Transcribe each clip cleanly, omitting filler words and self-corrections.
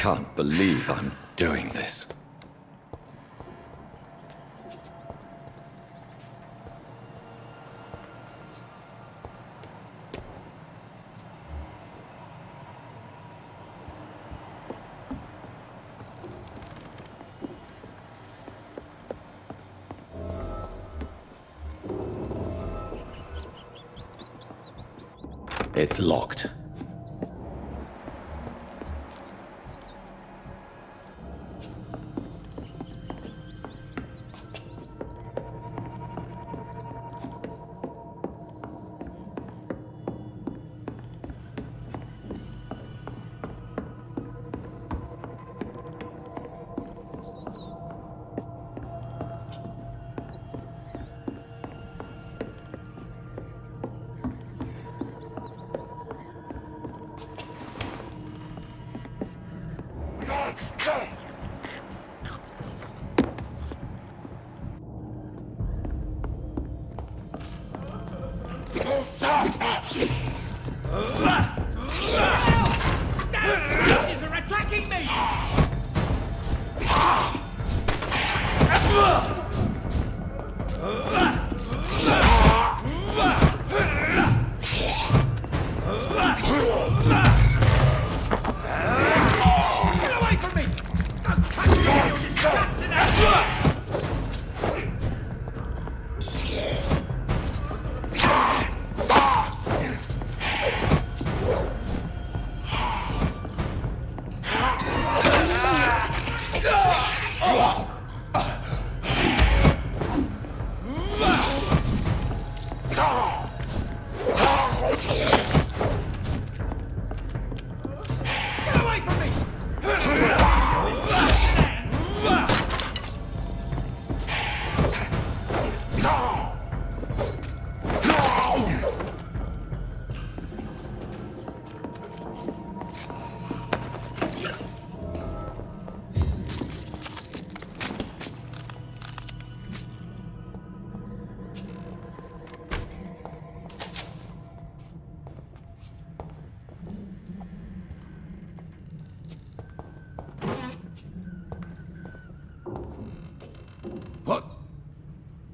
can't believe I'm doing this. It's locked.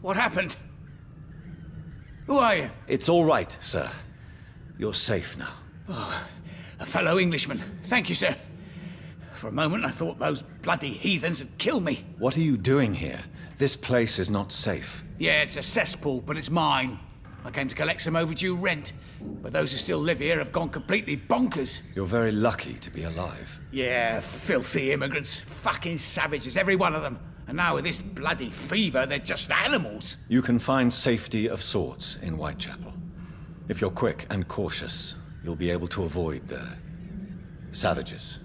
What happened? Who are you? It's all right, sir. You're safe now. Oh, a fellow Englishman. Thank you, sir. For a moment, I thought those bloody heathens had killed me. What are you doing here? This place is not safe. Yeah, it's a cesspool, but it's mine. I came to collect some overdue rent, but those who still live here have gone completely bonkers. You're very lucky to be alive. Yeah, filthy immigrants. Fucking savages, every one of them. And now with this bloody fever, they're just animals. You can find safety of sorts in Whitechapel. If you're quick and cautious, you'll be able to avoid the savages.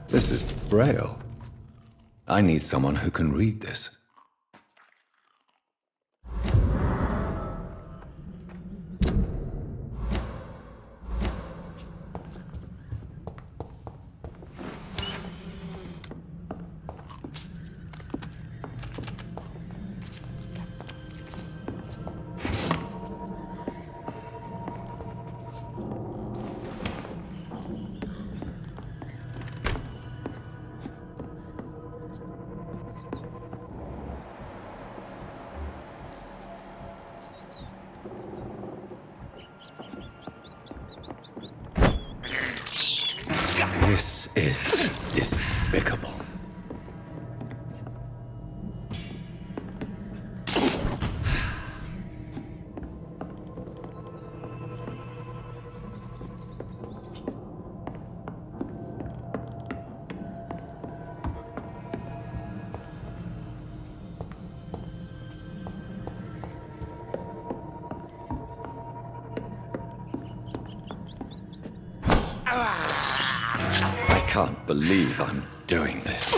This is Braille. I need someone who can read this. This is despicable. can't believe I'm doing this.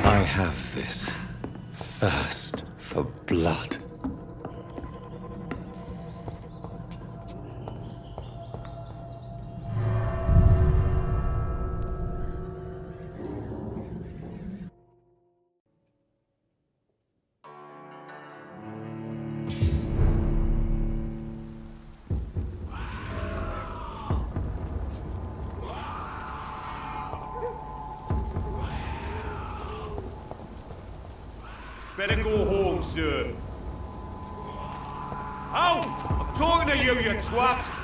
I have this thirst for blood. Better go home, sir. Out! I'm talking to you, you twat!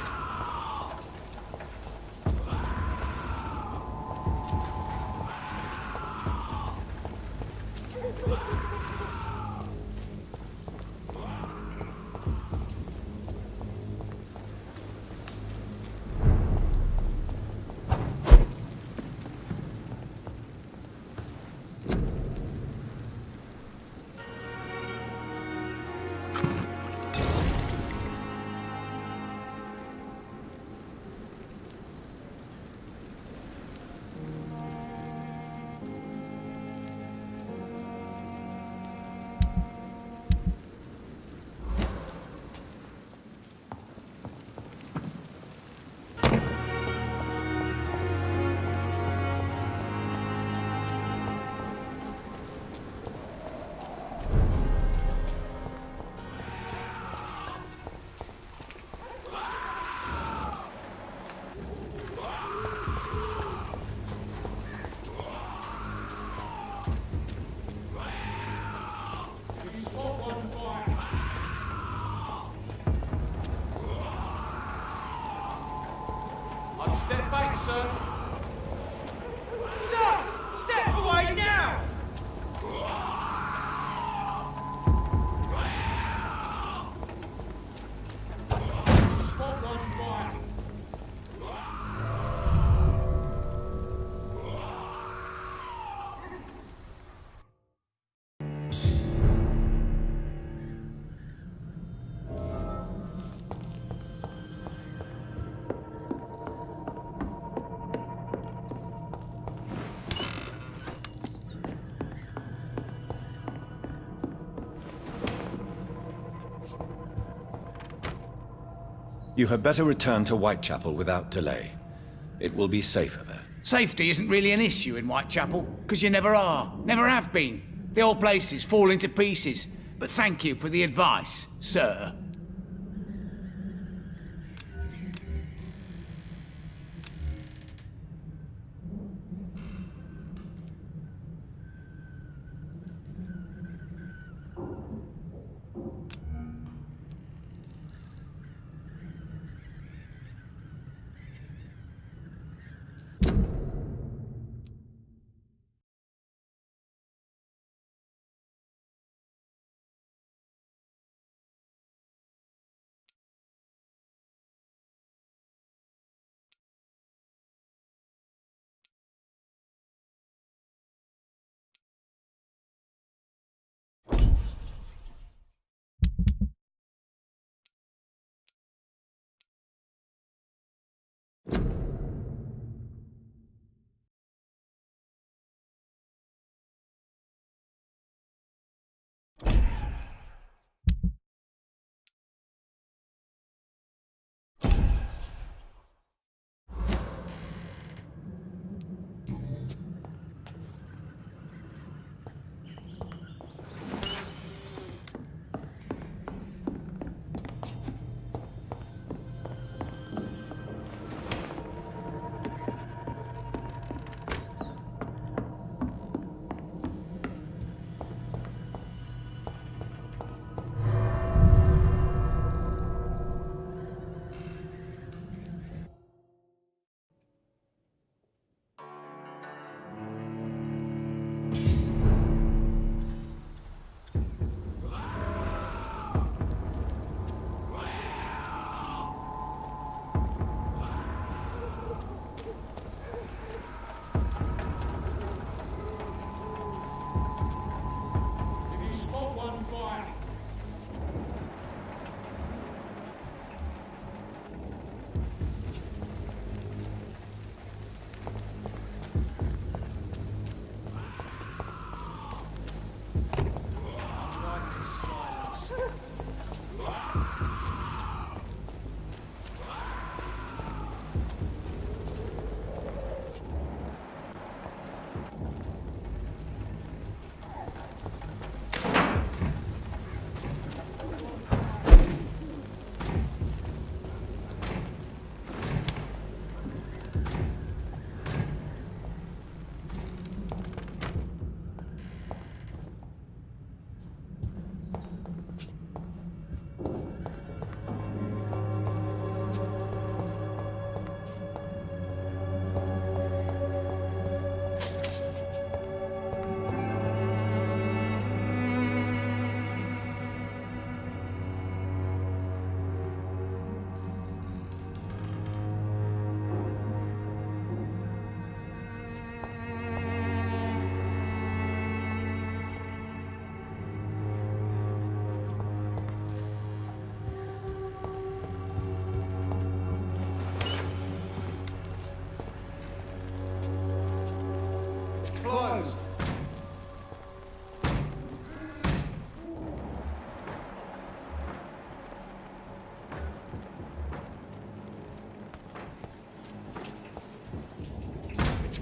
You had better return to Whitechapel without delay. It will be safer there. Safety isn't really an issue in Whitechapel, because you never are, never have been. The old place is falling to pieces. But thank you for the advice, sir.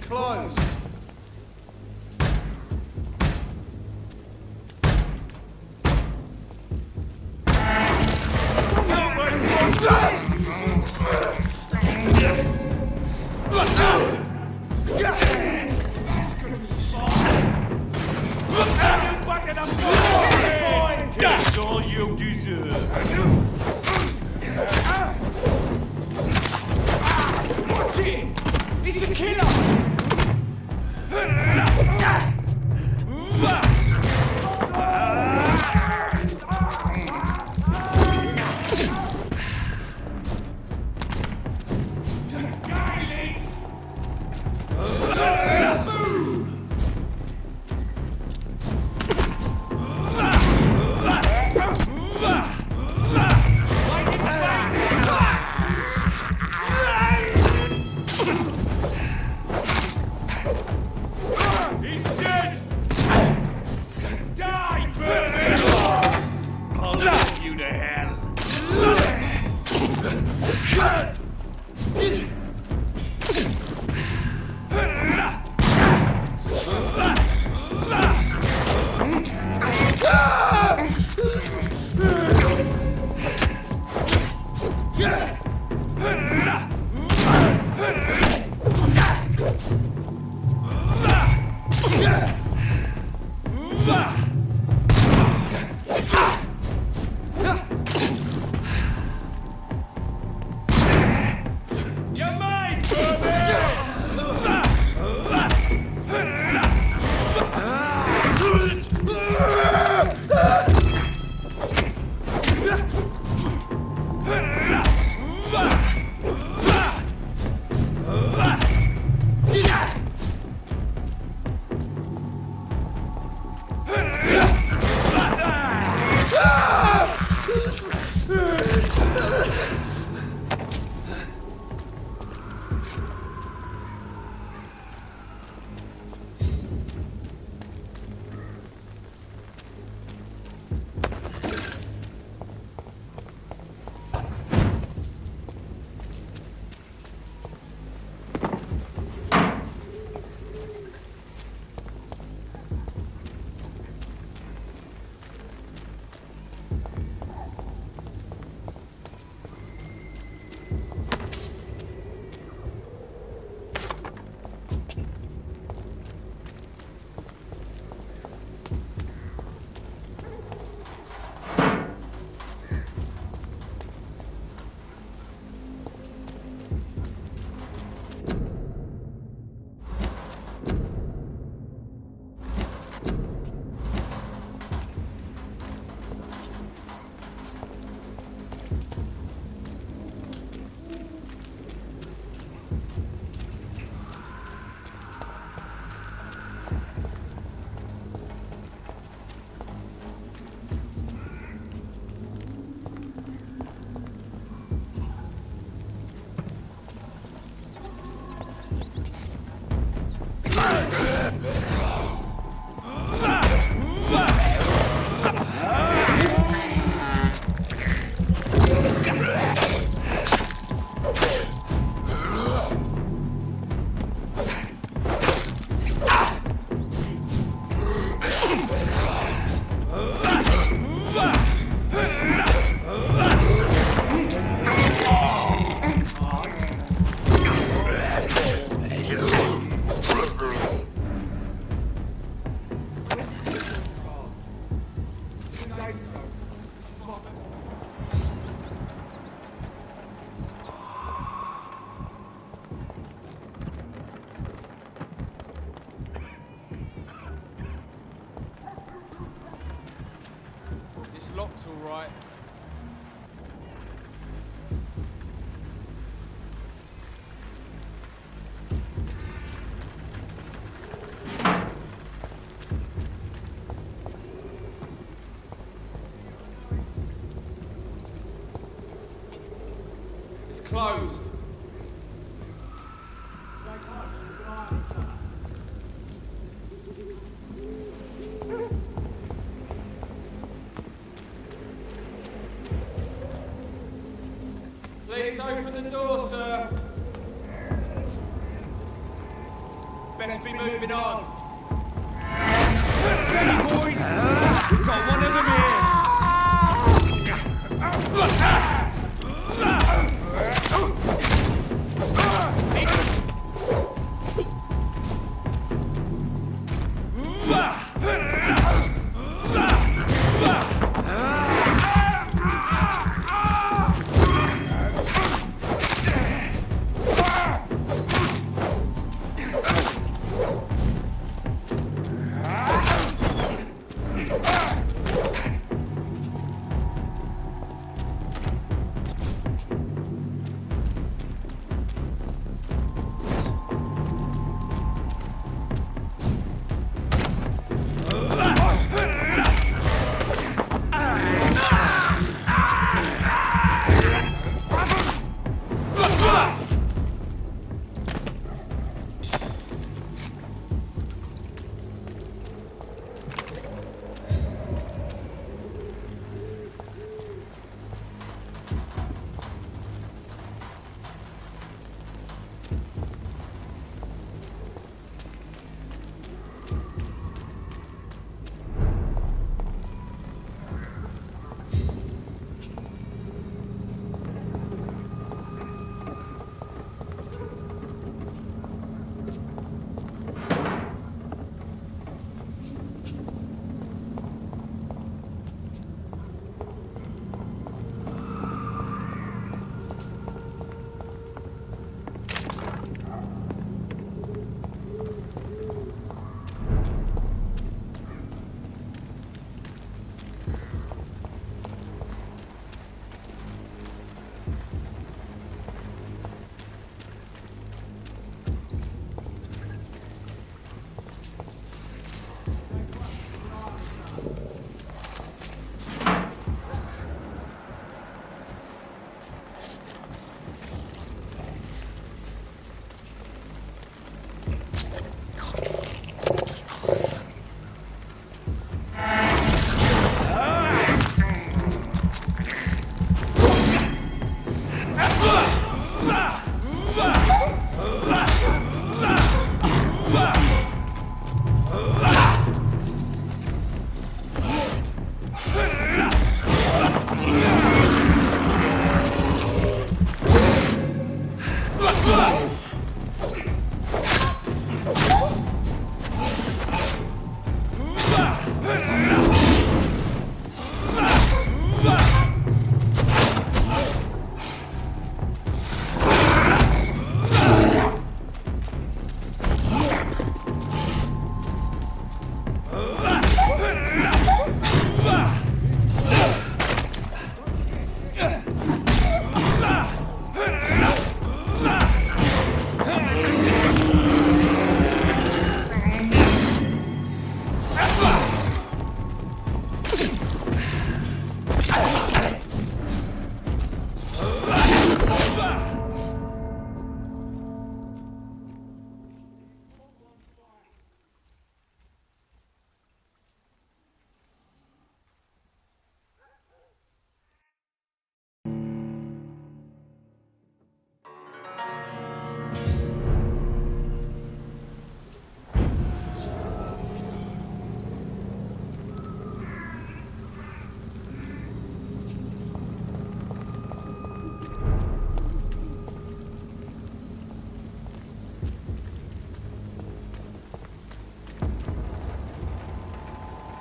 Closed. That's all you deserve. What's it? It's a killer! It's locked all right. It's closed. Please open the door, sir. Best be moving on. Steady, boys! We've got one of them here!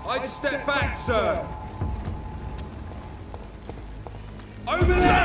I'd step back, sir. Over there!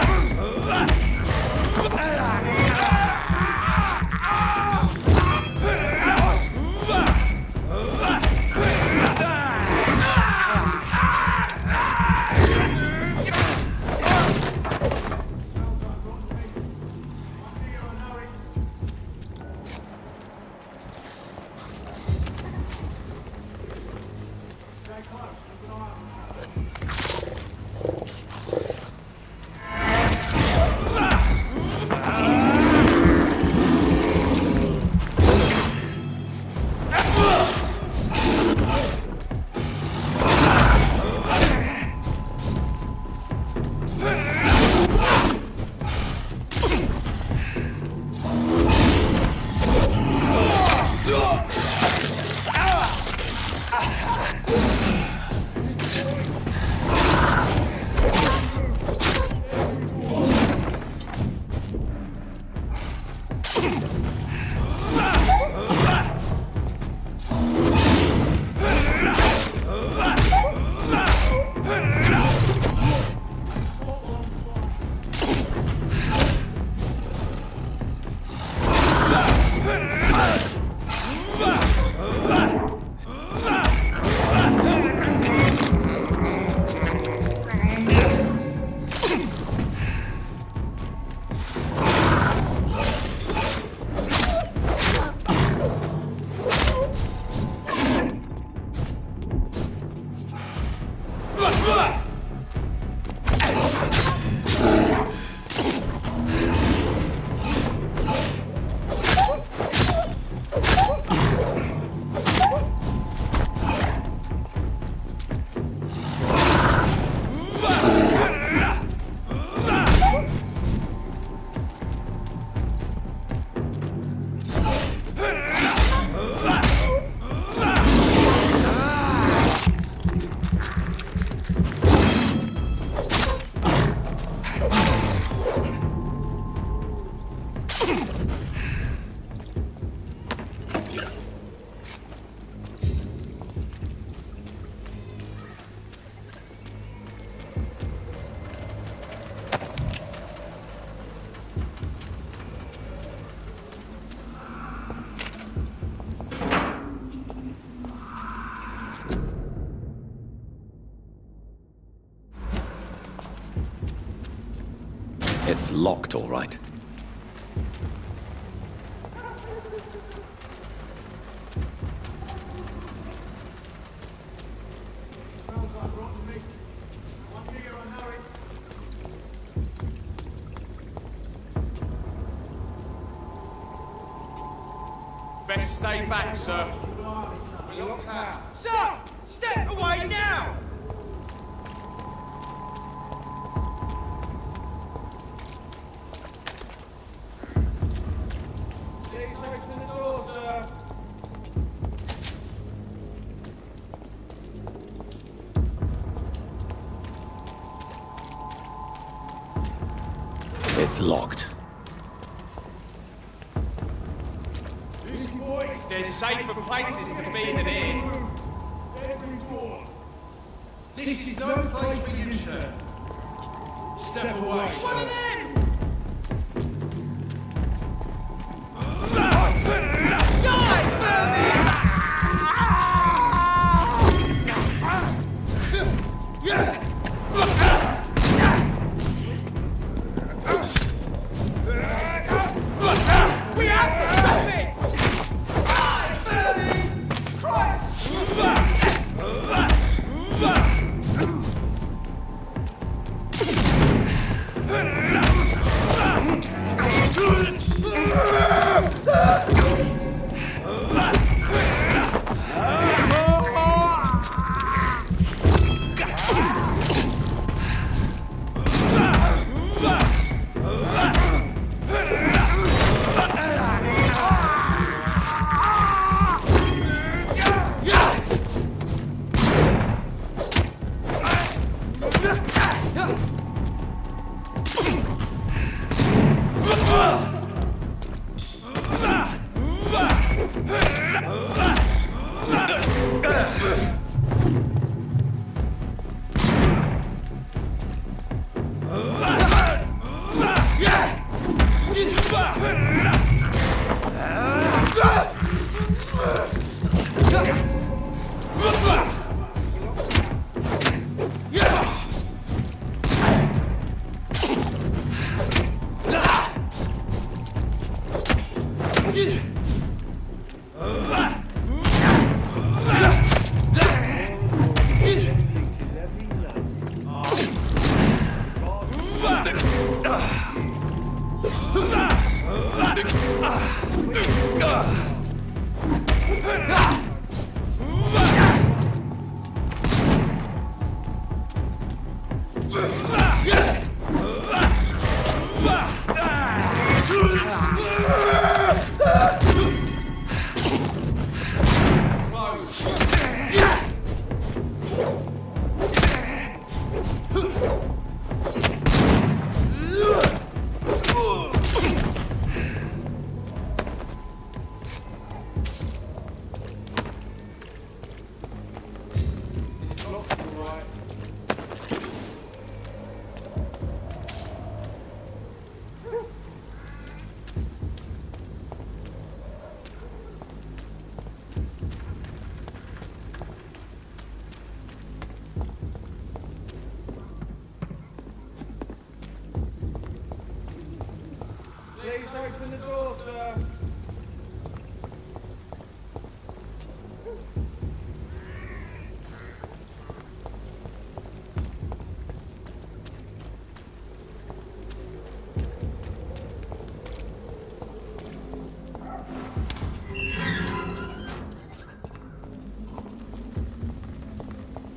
It's locked, all right. Best stay back, sir. We're locked out. Sir! Step away now! Please open the door, sir. It's locked. There's safer places to be than here. Every door. This is no place for you, sir. Step away. One of them! We have to stop it! Please open the door, sir.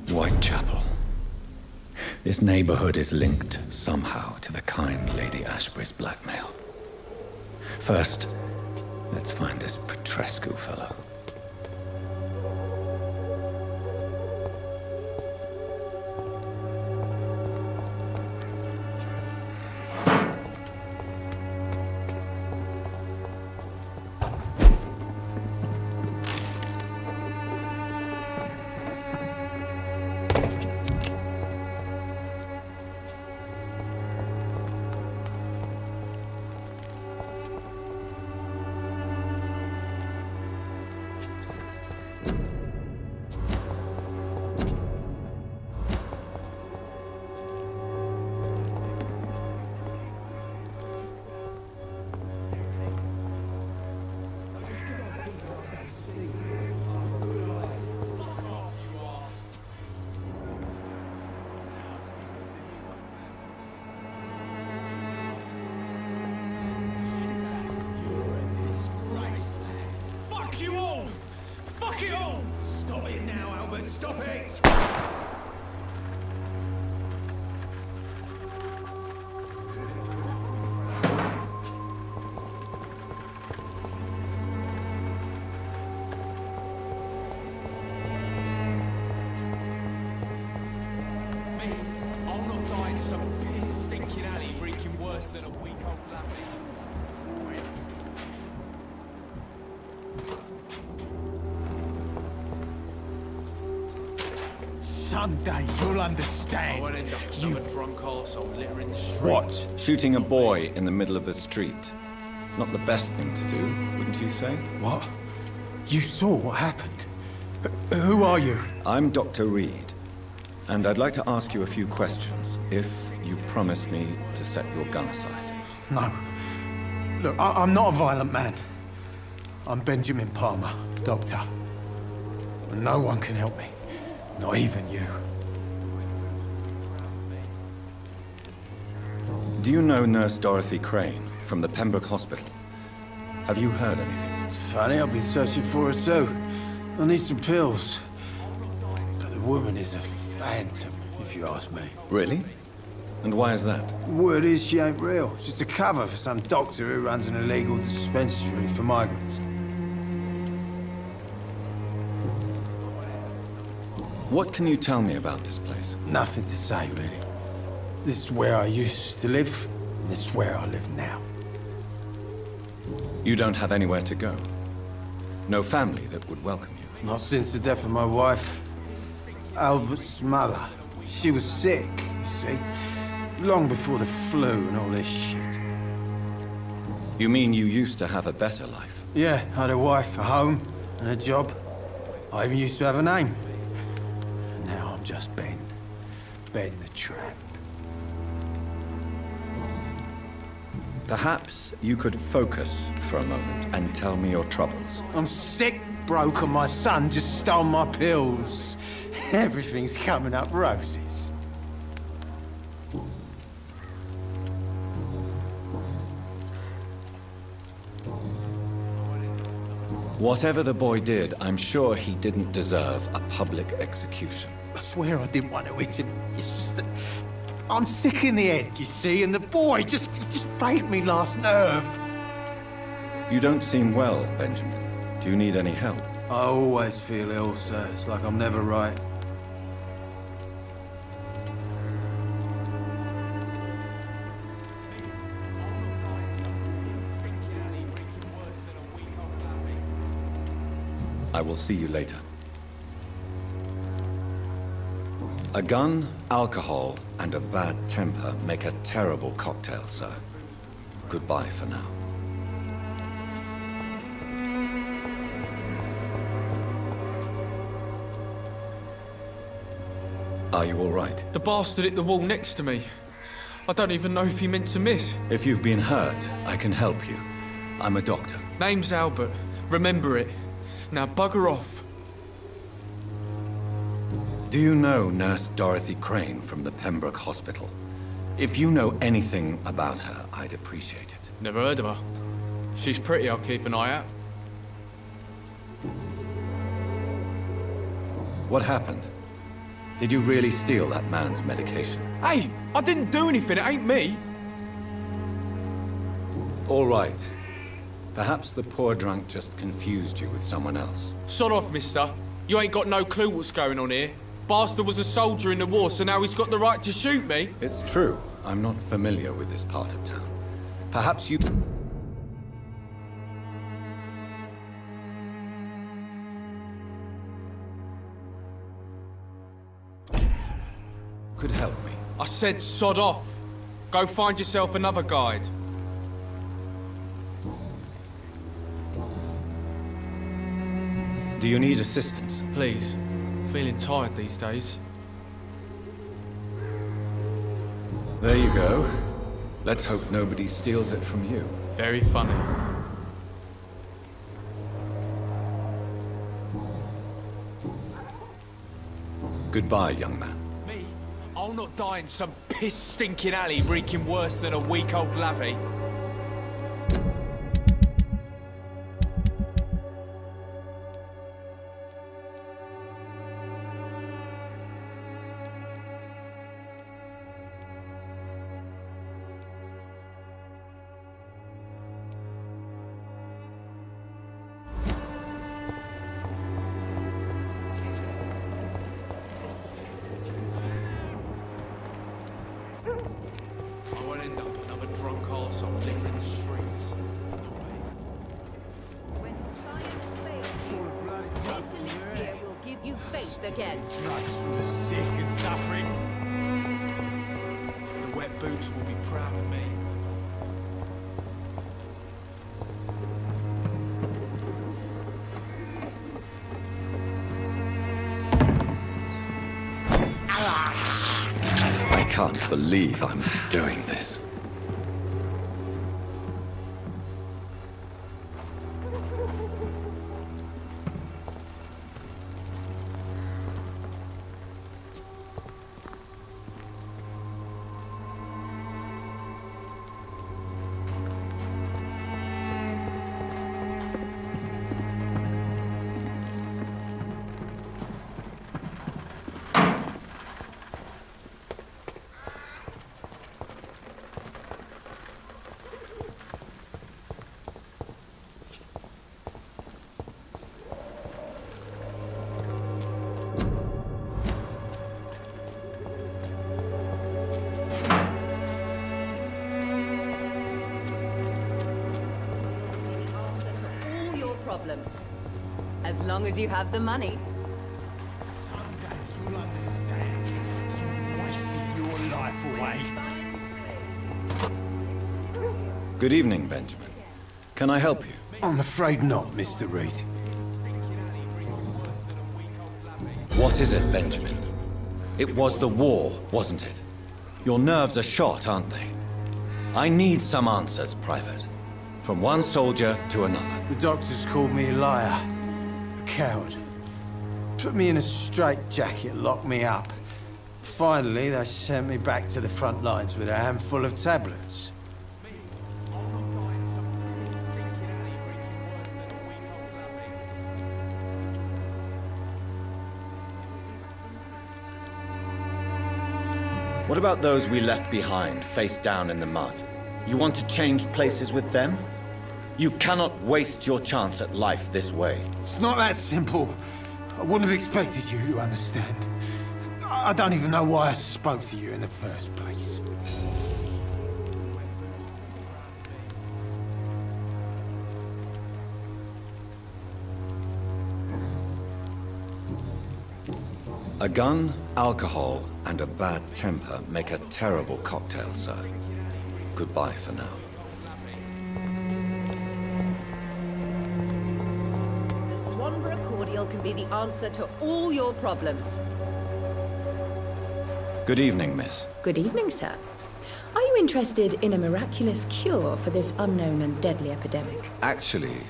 Whitechapel. This neighborhood is linked somehow to the kind Lady Ashbury's blackmail. First, let's find this Petrescu fellow. Someday you'll understand. I won't end up some drunk arsehole littering the streets. What? Shooting a boy in the middle of the street. Not the best thing to do, wouldn't you say? What? You saw what happened? Who are you? I'm Dr. Reed, and I'd like to ask you a few questions, if you promise me to set your gun aside. No. Look, I'm not a violent man. I'm Benjamin Palmer, doctor. And no one can help me. Not even you. Do you know Nurse Dorothy Crane from the Pembroke Hospital? Have you heard anything? It's funny, I've been searching for her too. I need some pills. But the woman is a phantom, if you ask me. Really? And why is that? Word is she ain't real. She's a cover for some doctor who runs an illegal dispensary for migrants. What can you tell me about this place? Nothing to say, really. This is where I used to live, and this is where I live now. You don't have anywhere to go? No family that would welcome you? Not since the death of my wife, Albert's mother. She was sick, you see. Long before the flu and all this shit. You mean you used to have a better life? Yeah, I had a wife, a home, and a job. I even used to have a name. And now I'm just Ben. Ben the Tramp. Perhaps you could focus for a moment and tell me your troubles. I'm sick, broke, and my son just stole my pills. Everything's coming up roses. Whatever the boy did, I'm sure he didn't deserve a public execution. I swear I didn't want to hit him. It's just that I'm sick in the head, you see, and the boy just failed me last nerve. You don't seem well, Benjamin. Do you need any help? I always feel ill, sir. It's like I'm never right. I will see you later. A gun, alcohol, and a bad temper make a terrible cocktail, sir. Goodbye for now. Are you all right? The bastard hit the wall next to me. I don't even know if he meant to miss. If you've been hurt, I can help you. I'm a doctor. Name's Albert. Remember it. Now bugger off. Do you know Nurse Dorothy Crane from the Pembroke Hospital? If you know anything about her, I'd appreciate it. Never heard of her. If she's pretty, I'll keep an eye out. What happened? Did you really steal that man's medication? Hey, I didn't do anything. It ain't me. All right. Perhaps the poor drunk just confused you with someone else. Sod off, mister. You ain't got no clue what's going on here. Bastard was a soldier in the war, so now he's got the right to shoot me. It's true. I'm not familiar with this part of town. Perhaps you... could help me. I said sod off. Go find yourself another guide. Do you need assistance? Please. Feeling tired these days. There you go. Let's hope nobody steals it from you. Very funny. Goodbye, young man. Me? I'll not die in some piss-stinking alley reeking worse than a week-old lavvy. I won't end up another drunk arse on liquoring streets. When science fails you, Jason here will give you faith again. Drugs for the sick and suffering. The wet boots will be proud of me. I can't believe I'm doing this. Problems. As long as you have the money. Someday you'll understand. You've wasted your life away. Good evening, Benjamin. Can I help you? I'm afraid not, Mr. Reed. What is it, Benjamin? It was the war, wasn't it? Your nerves are shot, aren't they? I need some answers, Private. From one soldier to another. The doctors called me a liar, a coward. Put me in a straitjacket, locked me up. Finally, they sent me back to the front lines with a handful of tablets. What about those we left behind, face down in the mud? You want to change places with them? You cannot waste your chance at life this way. It's not that simple. I wouldn't have expected you to understand. I don't even know why I spoke to you in the first place. A gun, alcohol, and a bad temper make a terrible cocktail, sir. Goodbye for now. The Swanborough cordial can be the answer to all your problems. Good evening, miss. Good evening, sir. Are you interested in a miraculous cure for this unknown and deadly epidemic? Actually,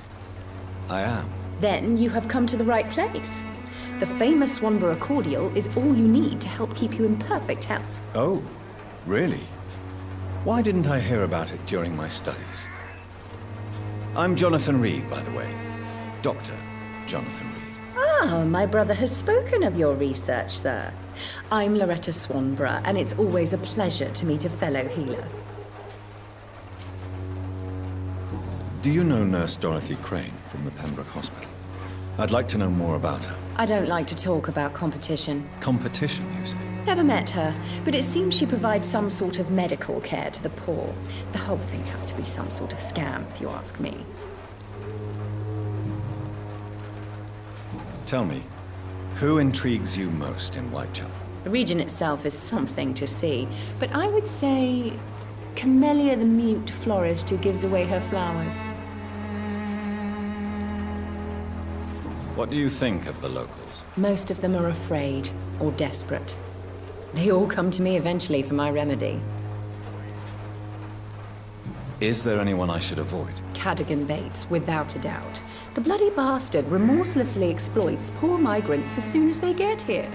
I am. Then you have come to the right place. The famous Swanborough cordial is all you need to help keep you in perfect health. Oh, really? Why didn't I hear about it during my studies? I'm Jonathan Reed, by the way. Dr. Jonathan Reed. Ah, my brother has spoken of your research, sir. I'm Loretta Swanborough, and it's always a pleasure to meet a fellow healer. Do you know Nurse Dorothy Crane from the Pembroke Hospital? I'd like to know more about her. I don't like to talk about competition. Competition, you say? Never met her, but it seems she provides some sort of medical care to the poor. The whole thing has to be some sort of scam, if you ask me. Tell me, who intrigues you most in Whitechapel? The region itself is something to see, but I would say Camellia the mute florist who gives away her flowers. What do you think of the locals? Most of them are afraid or desperate. They all come to me eventually for my remedy. Is there anyone I should avoid? Cadogan Bates, without a doubt. The bloody bastard remorselessly exploits poor migrants as soon as they get here.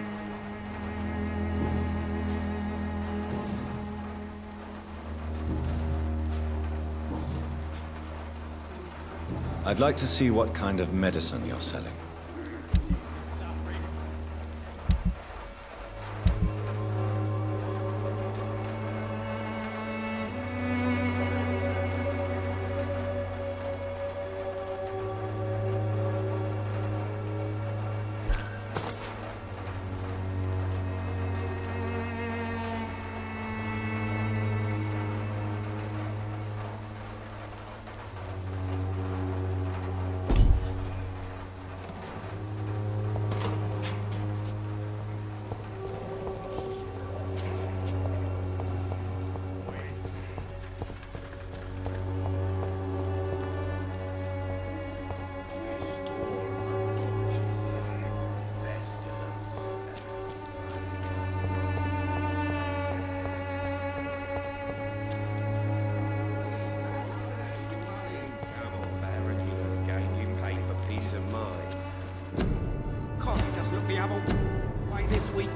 I'd like to see what kind of medicine you're selling.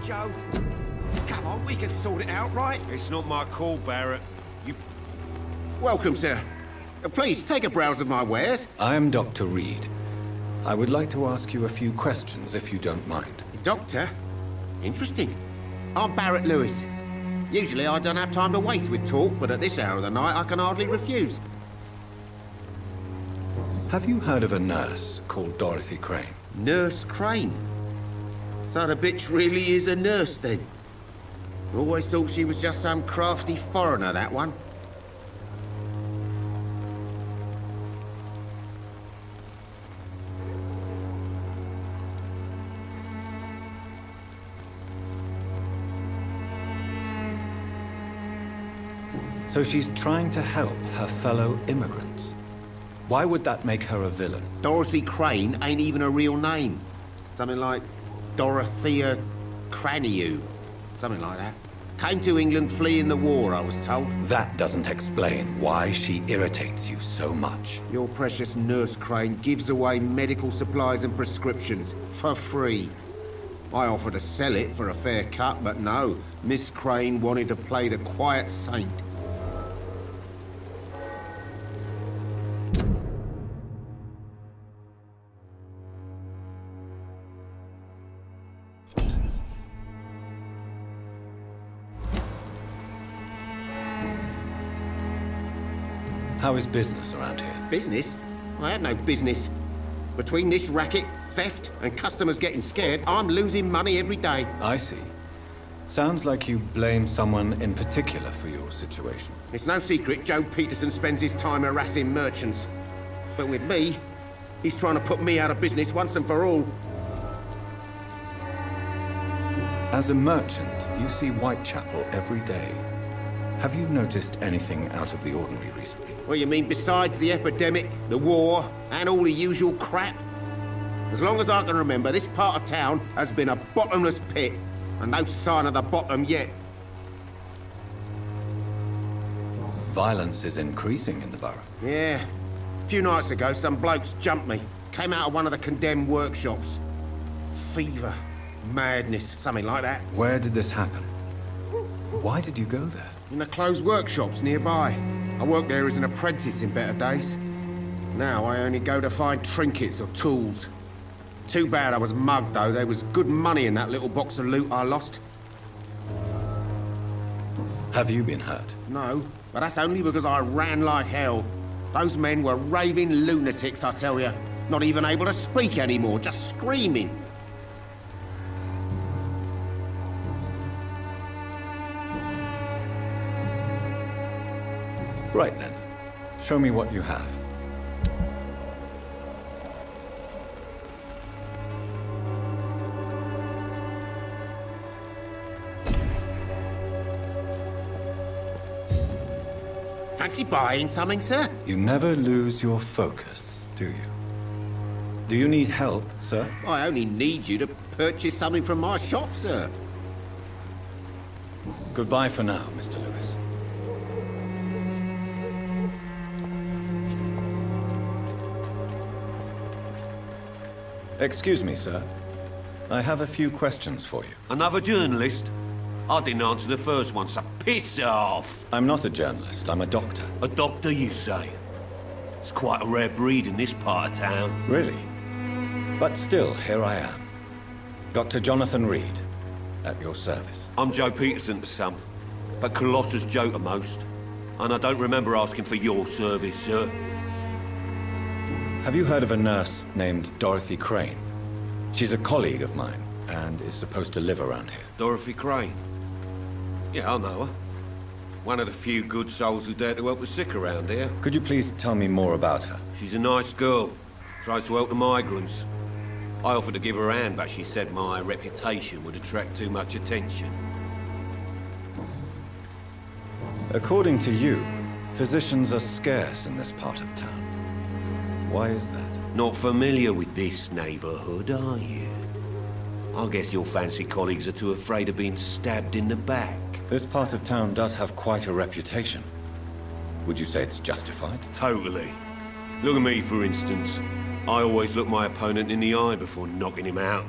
Joe. Come on, we can sort it out, right? It's not my call, Barrett. You... Welcome, sir. Please, take a browse of my wares. I'm Dr. Reed. I would like to ask you a few questions, if you don't mind. Doctor? Interesting. I'm Barrett Lewis. Usually I don't have time to waste with talk, but at this hour of the night I can hardly refuse. Have you heard of a nurse called Dorothy Crane? Nurse Crane? So the bitch really is a nurse, then? Always thought she was just some crafty foreigner, that one. So she's trying to help her fellow immigrants. Why would that make her a villain? Dorothy Crane ain't even a real name. Something like Dorothea Cranew. Something like that. Came to England fleeing the war, I was told. That doesn't explain why she irritates you so much. Your precious Nurse Crane gives away medical supplies and prescriptions for free. I offered to sell it for a fair cut, but no. Miss Crane wanted to play the quiet saint. How is business around here? Business? I had no business. Between this racket, theft, and customers getting scared, I'm losing money every day. I see. Sounds like you blame someone in particular for your situation. It's no secret Joe Peterson spends his time harassing merchants. But with me, he's trying to put me out of business once and for all. As a merchant, you see Whitechapel every day. Have you noticed anything out of the ordinary recently? Well, you mean besides the epidemic, the war, and all the usual crap? As long as I can remember, this part of town has been a bottomless pit, and no sign of the bottom yet. Violence is increasing in the borough. Yeah. A few nights ago, some blokes jumped me. Came out of one of the condemned workshops. Fever, madness, something like that. Where did this happen? Why did you go there? In the closed workshops nearby. I worked there as an apprentice in better days. Now I only go to find trinkets or tools. Too bad I was mugged, though. There was good money in that little box of loot I lost. Have you been hurt? No, but that's only because I ran like hell. Those men were raving lunatics, I tell you. Not even able to speak anymore, just screaming. Right then. Show me what you have. Fancy buying something, sir? You never lose your focus, do you? Do you need help, sir? I only need you to purchase something from my shop, sir. Goodbye for now, Mr. Lewis. Excuse me, sir. I have a few questions for you. Another journalist? I didn't answer the first one, so piss off! I'm not a journalist, I'm a doctor. A doctor, you say? It's quite a rare breed in this part of town. Really? But still, here I am. Dr. Jonathan Reed, at your service. I'm Joe Peterson to some, but Colossus Joe to most. And I don't remember asking for your service, sir. Have you heard of a nurse named Dorothy Crane? She's a colleague of mine, and is supposed to live around here. Dorothy Crane? Yeah, I know her. One of the few good souls who dare to help the sick around here. Could you please tell me more about her? She's a nice girl. Tries to help the migrants. I offered to give her a hand, but she said my reputation would attract too much attention. According to you, physicians are scarce in this part of town. Why is that? Not familiar with this neighborhood, are you? I guess your fancy colleagues are too afraid of being stabbed in the back. This part of town does have quite a reputation. Would you say it's justified? Totally. Look at me, for instance. I always look my opponent in the eye before knocking him out.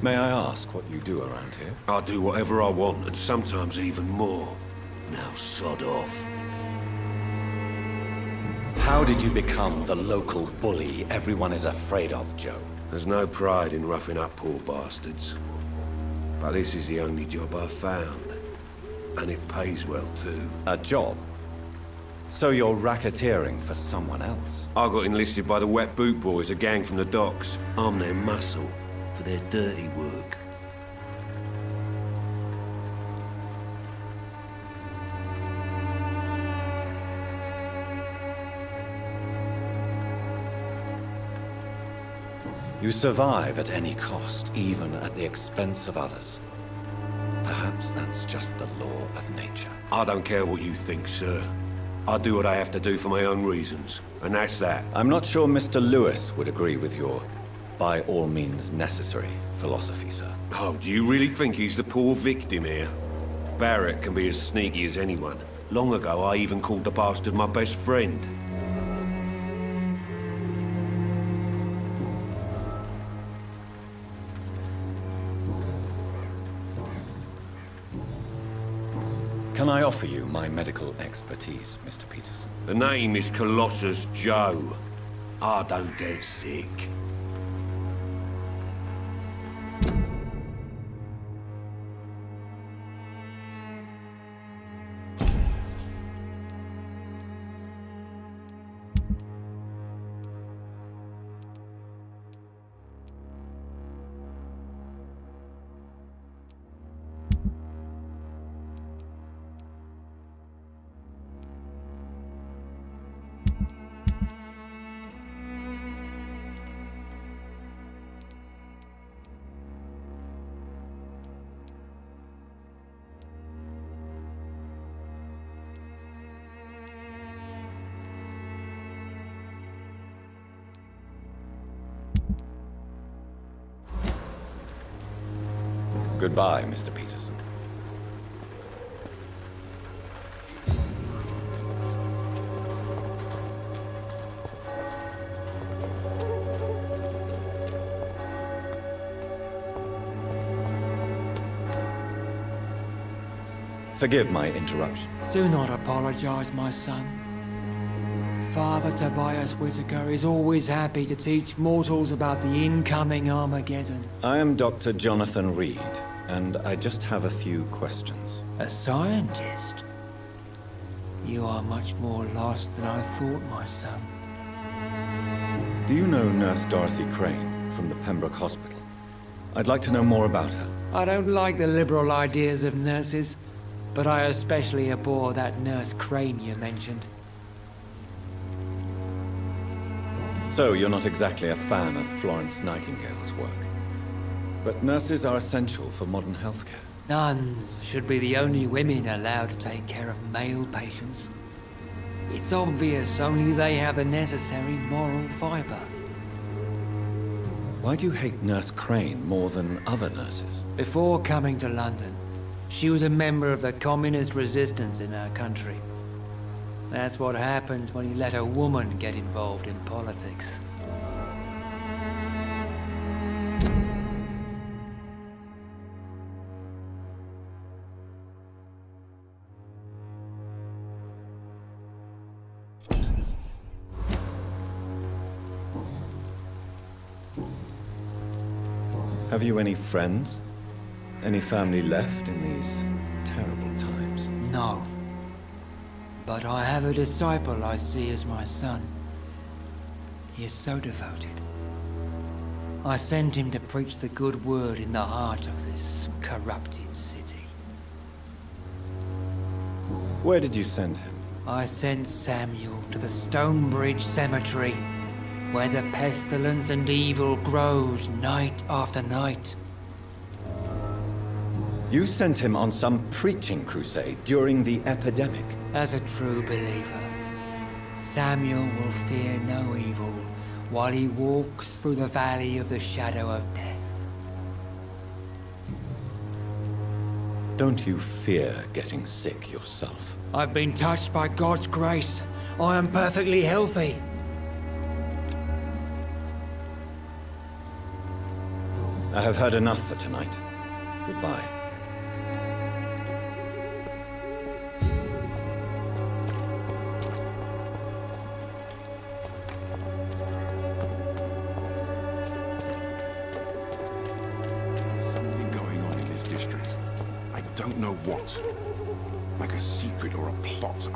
May I ask what you do around here? I do whatever I want, and sometimes even more. Now sod off. How did you become the local bully everyone is afraid of, Joe? There's no pride in roughing up poor bastards. But this is the only job I've found. And it pays well, too. A job? So you're racketeering for someone else? I got enlisted by the Wet Boot Boys, a gang from the docks. I'm their muscle for their dirty work. You survive at any cost, even at the expense of others. Perhaps that's just the law of nature. I don't care what you think, sir. I do what I have to do for my own reasons, and that's that. I'm not sure Mr. Lewis would agree with your by all means necessary philosophy, sir. Oh, do you really think he's the poor victim here? Barrett can be as sneaky as anyone. Long ago, I even called the bastard my best friend. Can I offer you my medical expertise, Mr. Peterson? The name is Colossus Joe. I don't get sick. Goodbye, Mr. Peterson. Forgive my interruption. Do not apologize, my son. Father Tobias Whitaker is always happy to teach mortals about the incoming Armageddon. I am Dr. Jonathan Reed, and I just have a few questions. A scientist? You are much more lost than I thought, my son. Do you know Nurse Dorothy Crane from the Pembroke Hospital? I'd like to know more about her. I don't like the liberal ideas of nurses, but I especially abhor that Nurse Crane you mentioned. So, you're not exactly a fan of Florence Nightingale's work. But nurses are essential for modern healthcare. Nuns should be the only women allowed to take care of male patients. It's obvious only they have the necessary moral fiber. Why do you hate Nurse Crane more than other nurses? Before coming to London, she was a member of the communist resistance in our country. That's what happens when you let a woman get involved in politics. Have you any friends? Any family left in these terrible times? No. But I have a disciple I see as my son. He is so devoted. I sent him to preach the good word in the heart of this corrupted city. Where did you send him? I sent Samuel to the Stonebridge Cemetery, where the pestilence and evil grows night after night. You sent him on some preaching crusade during the epidemic. As a true believer, Samuel will fear no evil while he walks through the valley of the shadow of death. Don't you fear getting sick yourself? I've been touched by God's grace. I am perfectly healthy. I have heard enough for tonight. Goodbye. Something going on in this district. I don't know what. Like a secret or a plot.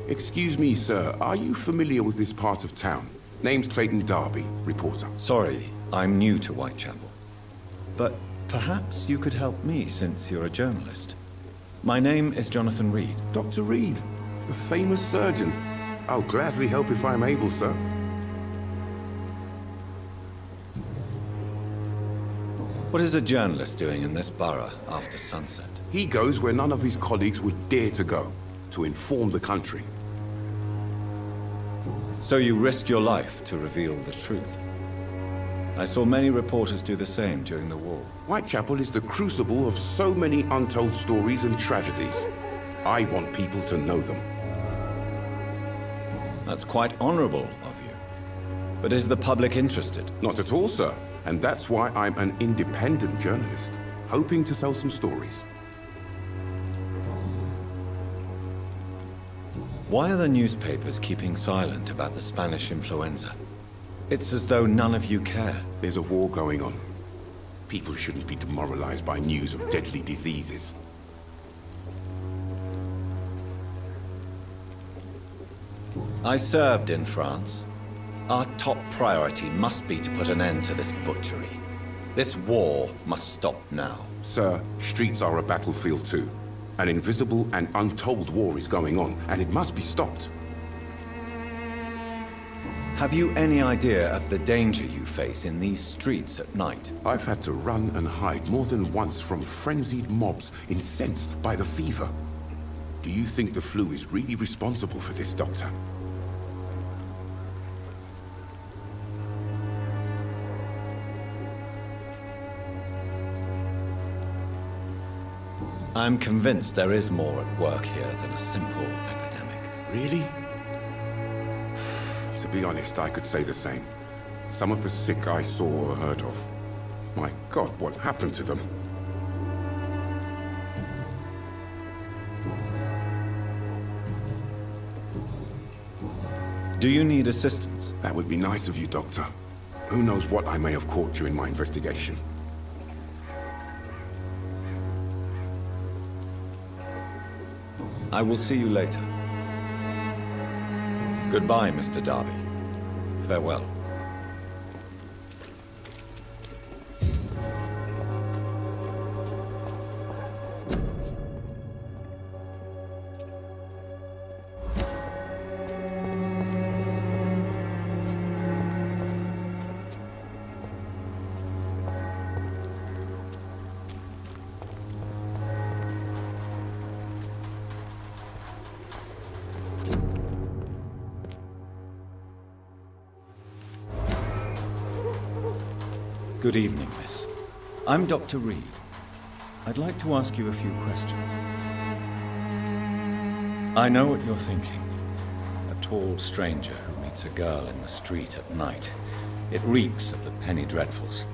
Excuse me, sir. Are you familiar with this part of town? Name's Clayton Darby, reporter. Sorry, I'm new to Whitechapel. But perhaps you could help me since you're a journalist. My name is Jonathan Reed. Dr. Reed, the famous surgeon. I'll gladly help if I'm able, sir. What is a journalist doing in this borough after sunset? He goes where none of his colleagues would dare to go. to inform the country. So you risk your life to reveal the truth. I saw many reporters do the same during the war. Whitechapel is the crucible of so many untold stories and tragedies. I want people to know them. That's quite honorable of you. But is the public interested? Not at all, sir. And that's why I'm an independent journalist, hoping to sell some stories. Why are the newspapers keeping silent about the Spanish influenza? It's as though none of you care. There's a war going on. People shouldn't be demoralized by news of deadly diseases. I served in France. Our top priority must be to put an end to this butchery. This war must stop now. Sir, streets are a battlefield too. An invisible and untold war is going on, and it must be stopped. Have you any idea of the danger you face in these streets at night? I've had to run and hide more than once from frenzied mobs incensed by the fever. Do you think the flu is really responsible for this, Doctor? I'm convinced there is more at work here than a simple epidemic. Really? To be honest, I could say the same. Some of the sick I saw or heard of. My God, what happened to them? Do you need assistance? That would be nice of you, Doctor. Who knows what I may have caught you in my investigation. I will see you later. Goodbye, Mr. Darby. Farewell. Good evening, miss. I'm Dr. Reed. I'd like to ask you a few questions. I know what you're thinking. A tall stranger who meets a girl in the street at night. It reeks of the penny dreadfuls.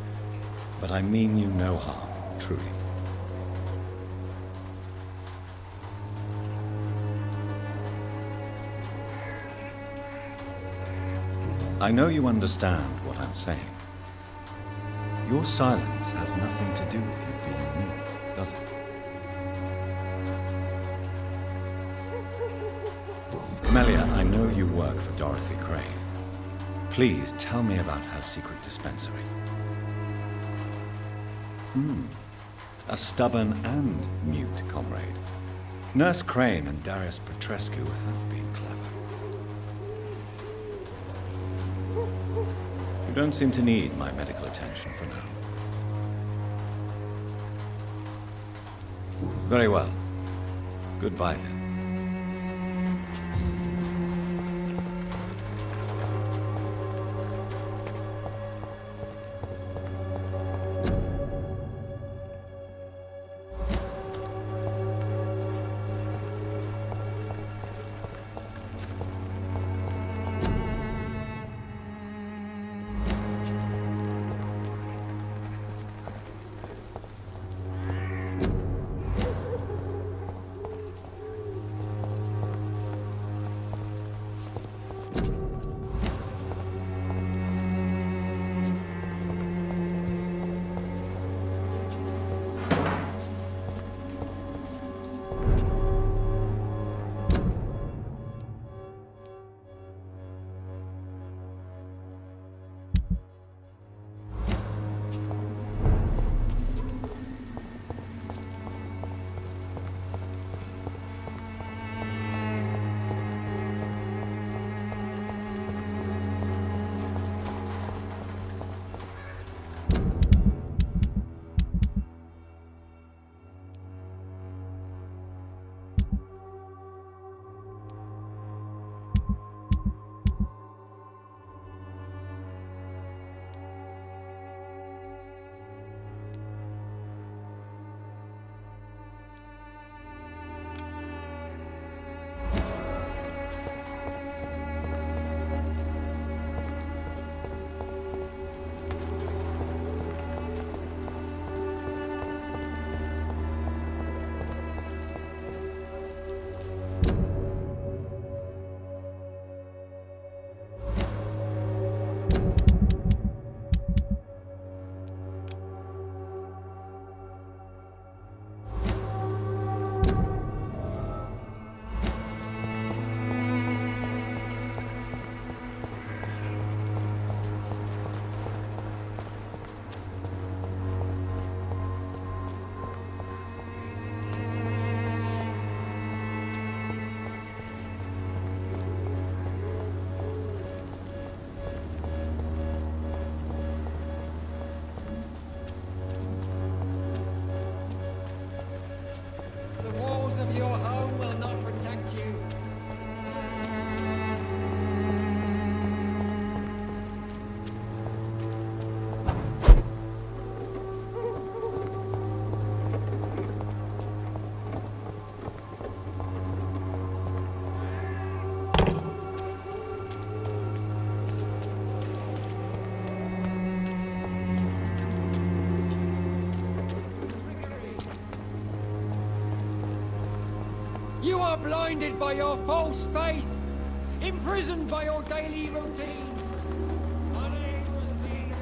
But I mean you no harm, truly. I know you understand what I'm saying. Your silence has nothing to do with you being mute, does it? Melia, I know you work for Dorothy Crane. Please tell me about her secret dispensary. A stubborn and mute comrade. Nurse Crane and Darius Petrescu have been clever. You don't seem to need my medical attention for now. Very well. Goodbye then. are blinded by your false faith, imprisoned by your daily routine. Unable to see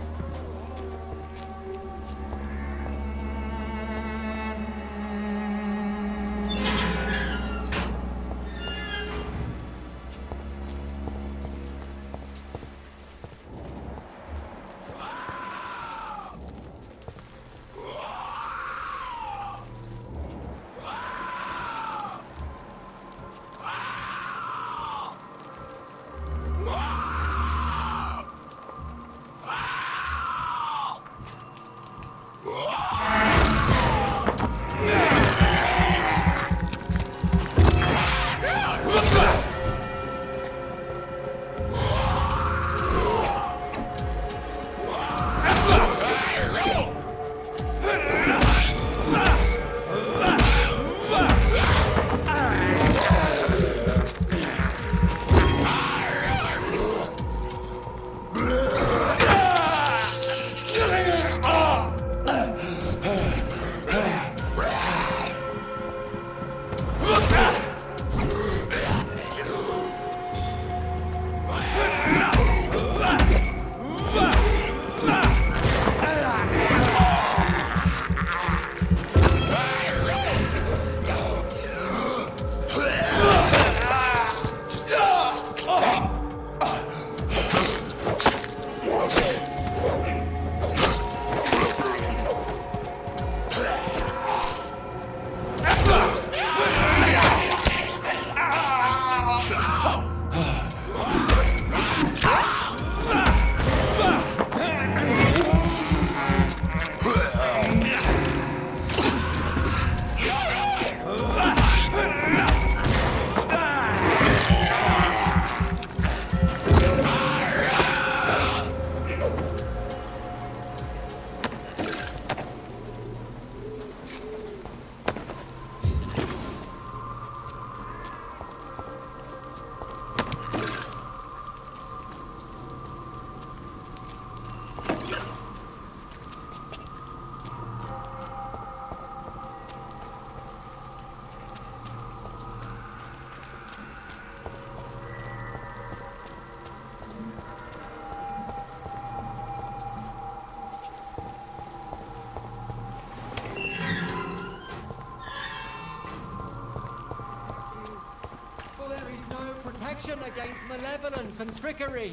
against malevolence and trickery.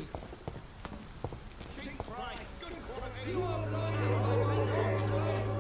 You are blinded by your false faith.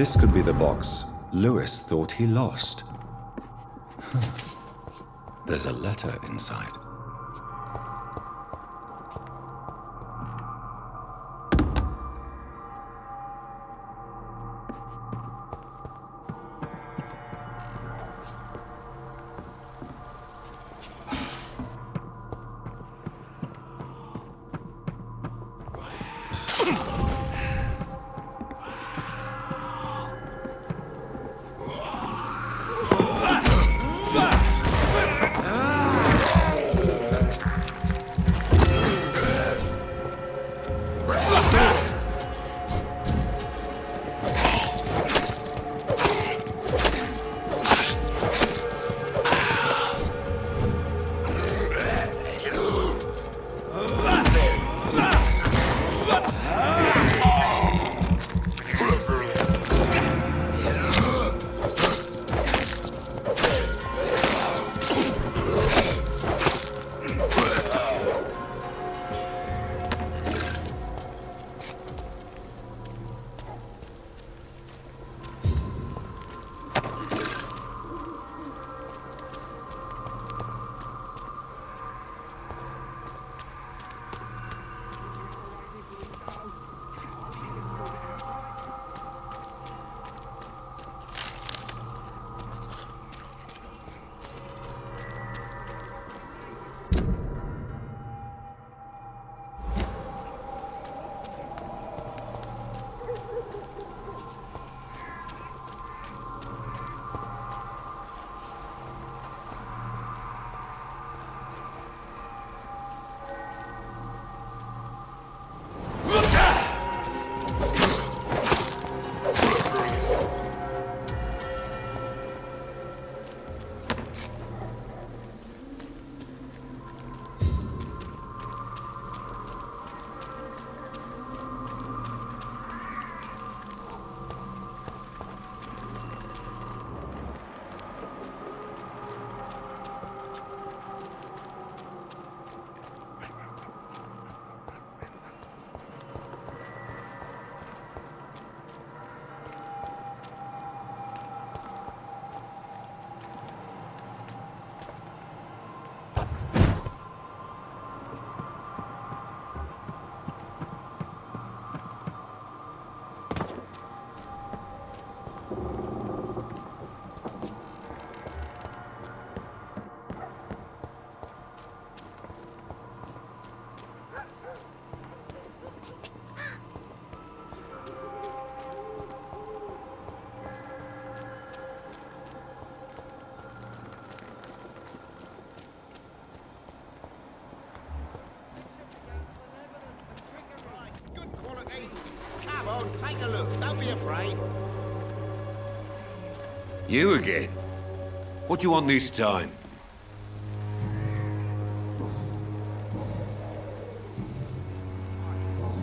This could be the box Lewis thought he lost. There's a letter inside. Take a look. Don't be afraid. You again? What do you want this time?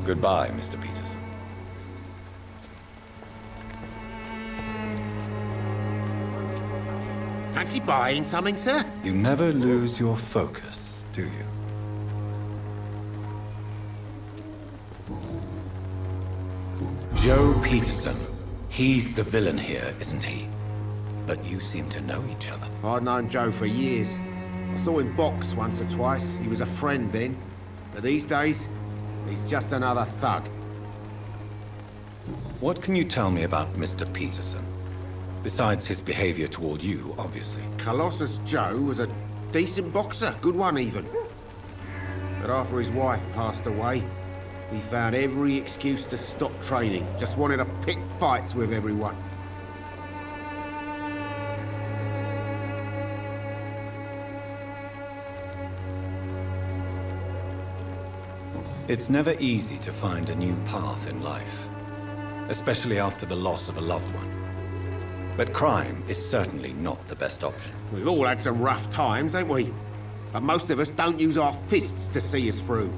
Goodbye, Mr. Peterson. Fancy buying something, sir? You never lose your focus, do you? Joe Peterson. He's the villain here, isn't he? But you seem to know each other. I'd known Joe for years. I saw him box once or twice. He was a friend then. But these days, he's just another thug. What can you tell me about Mr. Peterson? Besides his behavior toward you, obviously. Colossus Joe was a decent boxer, good one even. But after his wife passed away, he found every excuse to stop training. Just wanted to pick fights with everyone. It's never easy to find a new path in life, especially after the loss of a loved one. But crime is certainly not the best option. We've all had some rough times, ain't we? But most of us don't use our fists to see us through.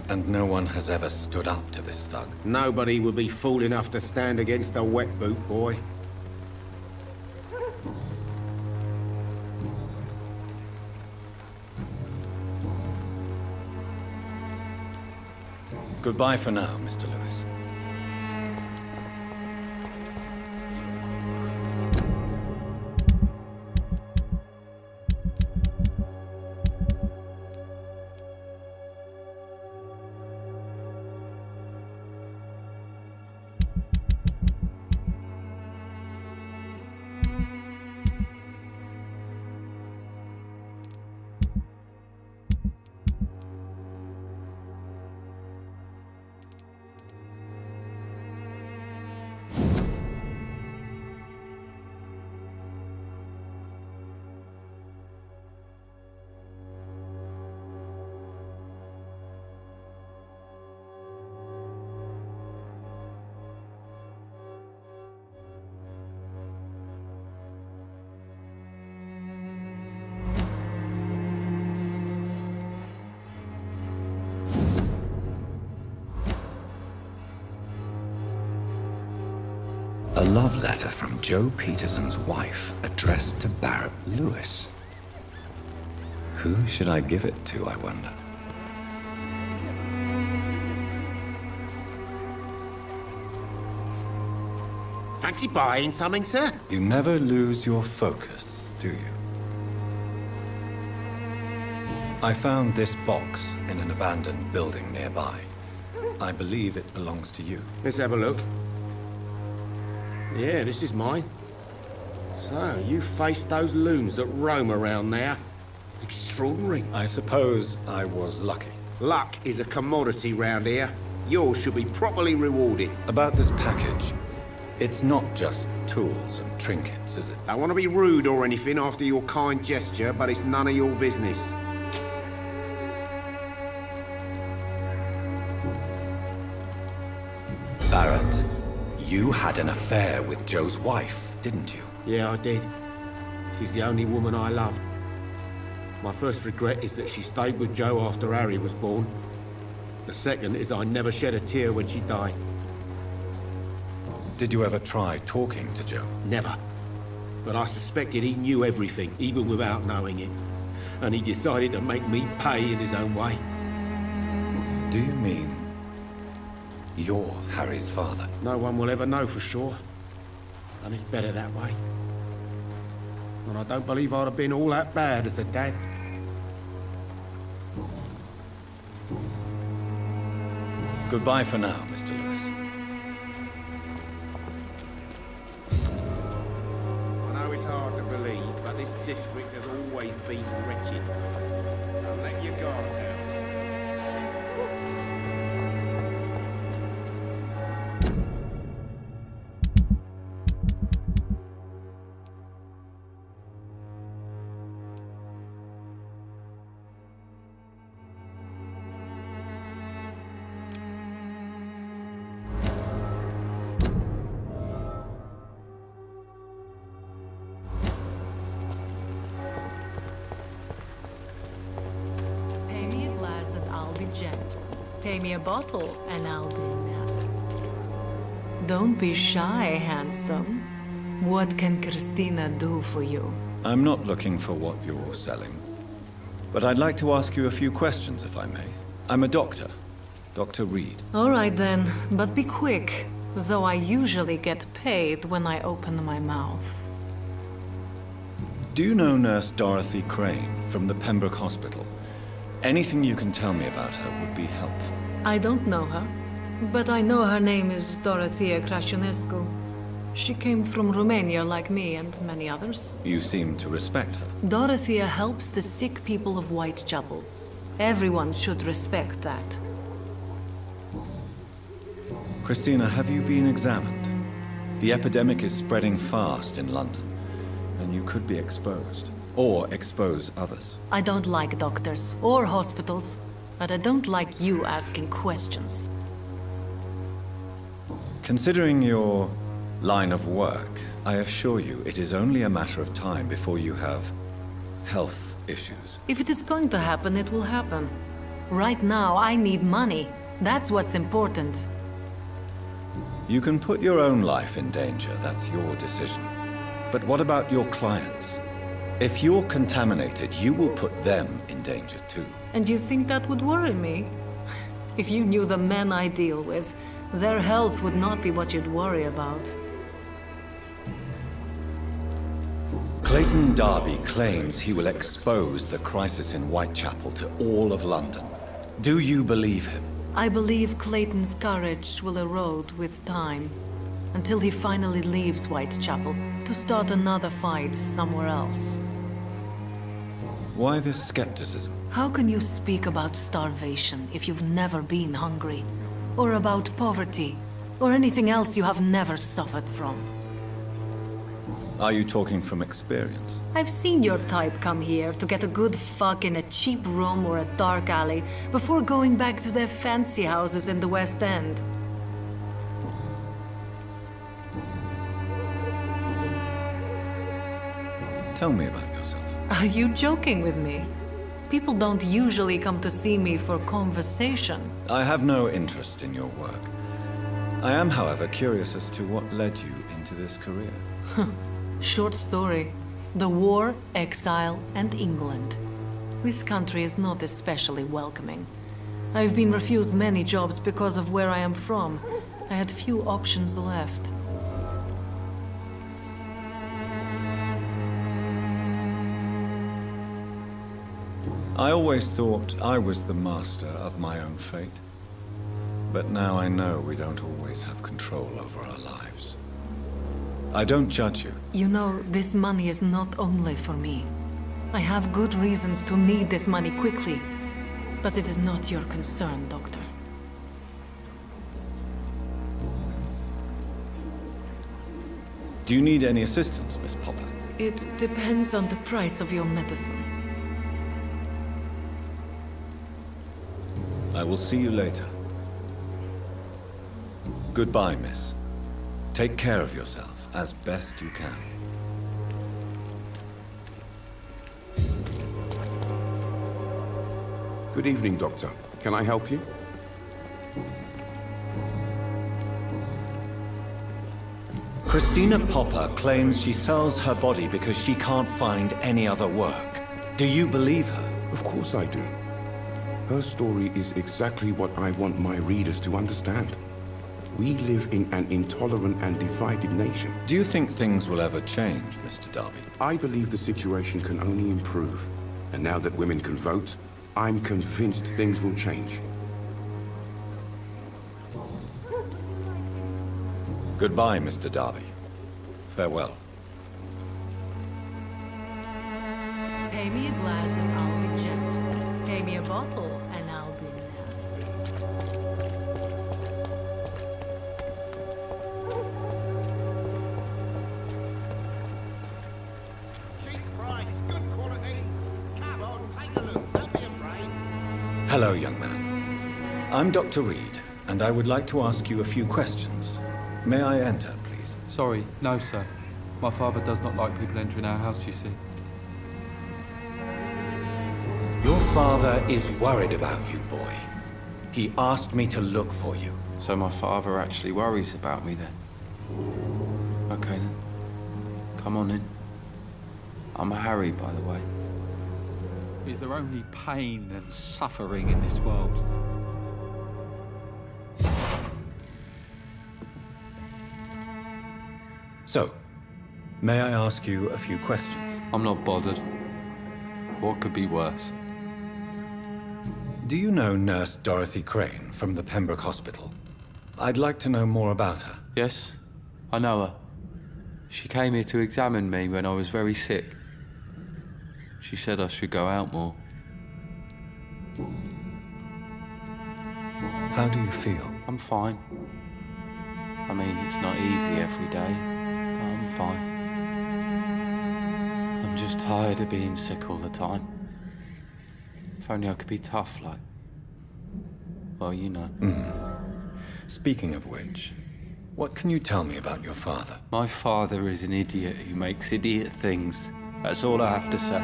And no one has ever stood up to this thug. Nobody would be fool enough to stand against a wet boot boy. Goodbye for now, Mr. Lewis. A love letter from Joe Peterson's wife, addressed to Barrett Lewis. Who should I give it to, I wonder? Fancy buying something, sir? You never lose your focus, do you? I found this box in an abandoned building nearby. I believe it belongs to you. Let's have a look. Yeah, this is mine. So, you faced those loons that roam around there. Extraordinary. I suppose I was lucky. Luck is a commodity round here. Yours should be properly rewarded. About this package, it's not just tools and trinkets, is it? I want to be rude or anything after your kind gesture, but it's none of your business. Barrett, you had an affair with Joe's wife, didn't you? Yeah, I did. She's the only woman I loved. My first regret is that she stayed with Joe after Harry was born. The second is I never shed a tear when she died. Did you ever try talking to Joe? Never. But I suspected he knew everything, even without knowing it. And he decided to make me pay in his own way. Do you mean you're Harry's father? No one will ever know for sure. And it's better that way. And I don't believe I'd have been all that bad as a dad. Goodbye for now, Mr. Lewis. I know it's hard to believe, but this district has always been wretched. Don't let your guard down. Pay me a bottle and I'll be mad. Don't be shy, handsome. What can Christina do for you? I'm not looking for what you're selling. But I'd like to ask you a few questions, if I may. I'm a doctor. Dr. Reed. All right then, but be quick. Though I usually get paid when I open my mouth. Do you know Nurse Dorothy Crane from the Pembroke Hospital? Anything you can tell me about her would be helpful. I don't know her, but I know her name is Dorothea Crăciunescu. She came from Romania like me and many others. You seem to respect her. Dorothea helps the sick people of Whitechapel. Everyone should respect that. Christina, have you been examined? The epidemic is spreading fast in London, and you could be exposed. Or expose others. I don't like doctors or hospitals, but I don't like you asking questions. Considering your line of work, I assure you it is only a matter of time before you have health issues. If it is going to happen, it will happen. Right now, I need money. That's what's important. You can put your own life in danger, that's your decision. But what about your clients? If you're contaminated, you will put them in danger too. And you think that would worry me? If you knew the men I deal with, their health would not be what you'd worry about. Clayton Darby claims he will expose the crisis in Whitechapel to all of London. Do you believe him? I believe Clayton's courage will erode with time, until he finally leaves Whitechapel to start another fight somewhere else. Why this skepticism? How can you speak about starvation if you've never been hungry? Or about poverty? Or anything else you have never suffered from? Are you talking from experience? I've seen your type come here to get a good fuck in a cheap room or a dark alley before going back to their fancy houses in the West End. Tell me about yourself. Are you joking with me? People don't usually come to see me for conversation. I have no interest in your work. I am, however, curious as to what led you into to this career? Short story. The war, exile, and England. This country is not especially welcoming. I've been refused many jobs because of where I am from. I had few options left. I always thought I was the master of my own fate. But now I know we don't always have control over our lives. I don't judge you. You know, this money is not only for me. I have good reasons to need this money quickly. But it is not your concern, Doctor. Do you need any assistance, Miss Popper? It depends on the price of your medicine. I will see you later. Goodbye, miss. Take care of yourself as best you can. Good evening, Doctor. Can I help you? Christina Popper claims she sells her body because she can't find any other work. Do you believe her? Of course I do. Her story is exactly what I want my readers to understand. We live in an intolerant and divided nation. Do you think things will ever change, Mr. Darby? I believe the situation can only improve. And now that women can vote, I'm convinced things will change. Goodbye, Mr. Darby. Farewell. Pay me a glass and I'll be gentle. Pay me a bottle and I'll be nasty. Cheap price, good quality. Come on, take a look. Don't be afraid. Hello, young man. I'm Dr. Reed, and I would like to ask you a few questions. May I enter, please? Sorry, no, sir. My father does not like people entering our house, you see. Your father is worried about you, boy. He asked me to look for you. So my father actually worries about me then? Okay then. Come on in. I'm Harry, by the way. Is there only pain and suffering in this world? So, may I ask you a few questions? I'm not bothered. What could be worse? Do you know Nurse Dorothy Crane from the Pembroke Hospital? I'd like to know more about her. Yes, I know her. She came here to examine me when I was very sick. She said I should go out more. How do you feel? I'm fine. I mean, it's not easy every day, but I'm fine. I'm just tired of being sick all the time. If only I could be tough like... well, you know. Speaking of which, what can you tell me about your father? My father is an idiot who makes idiot things. That's all I have to say.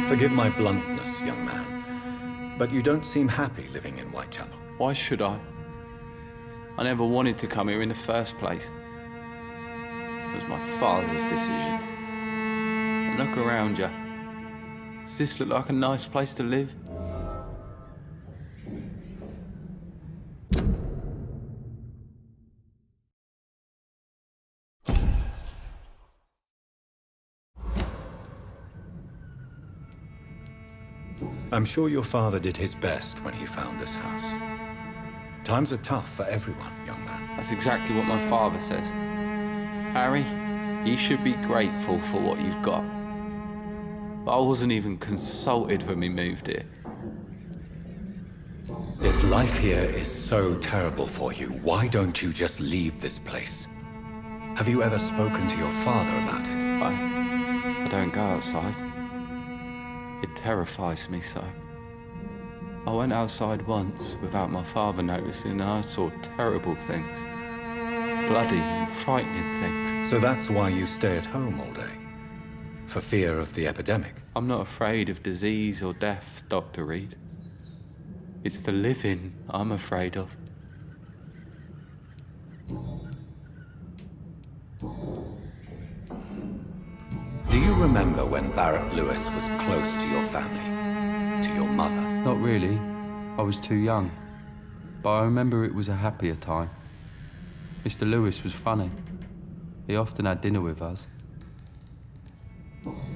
Forgive my bluntness, young man, but you don't seem happy living in Whitechapel. Why should I? I never wanted to come here in the first place. It was my father's decision. And look around you. Does this look like a nice place to live? I'm sure your father did his best when he found this house. Times are tough for everyone, young man. That's exactly what my father says. Harry, you should be grateful for what you've got. But I wasn't even consulted when we moved here. If life here is so terrible for you, why don't you just leave this place? Have you ever spoken to your father about it? I don't go outside. It terrifies me so. I went outside once without my father noticing and I saw terrible things. Bloody and frightening things. So that's why you stay at home all day? For fear of the epidemic? I'm not afraid of disease or death, Dr. Reed. It's the living I'm afraid of. Do you remember when Barrett Lewis was close to your family? To your mother? Not really. I was too young. But I remember it was a happier time. Mr. Lewis was funny. He often had dinner with us.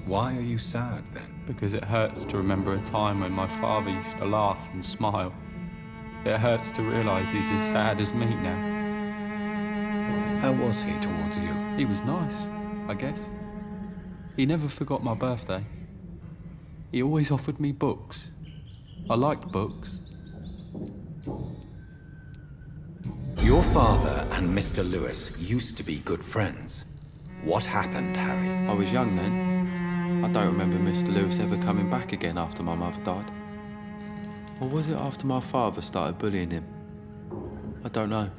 Why are you sad, then? Because it hurts to remember a time when my father used to laugh and smile. It hurts to realise he's as sad as me now. How was he towards you? He was nice, I guess. He never forgot my birthday. He always offered me books. I liked books. Your father and Mr. Lewis used to be good friends. What happened, Harry? I was young then. I don't remember Mr. Lewis ever coming back again after my mother died. Or was it after my father started bullying him? I don't know.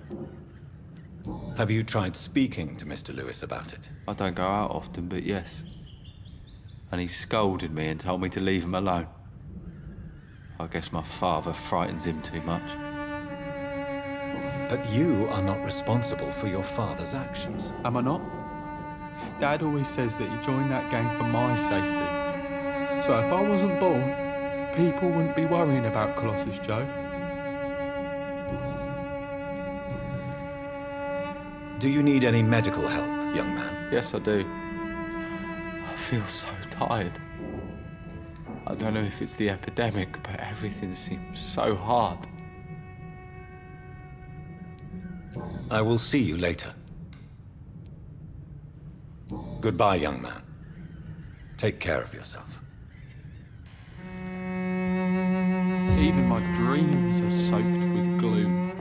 Have you tried speaking to Mr. Lewis about it? I don't go out often, but yes. And he scolded me and told me to leave him alone. I guess my father frightens him too much. But you are not responsible for your father's actions. Am I not? Dad always says that he joined that gang for my safety. So if I wasn't born, people wouldn't be worrying about Colossus Joe. Do you need any medical help, young man? Yes, I do. I feel so tired. I don't know if it's the epidemic, but everything seems so hard. I will see you later. Goodbye, young man. Take care of yourself. Even my dreams are soaked with gloom.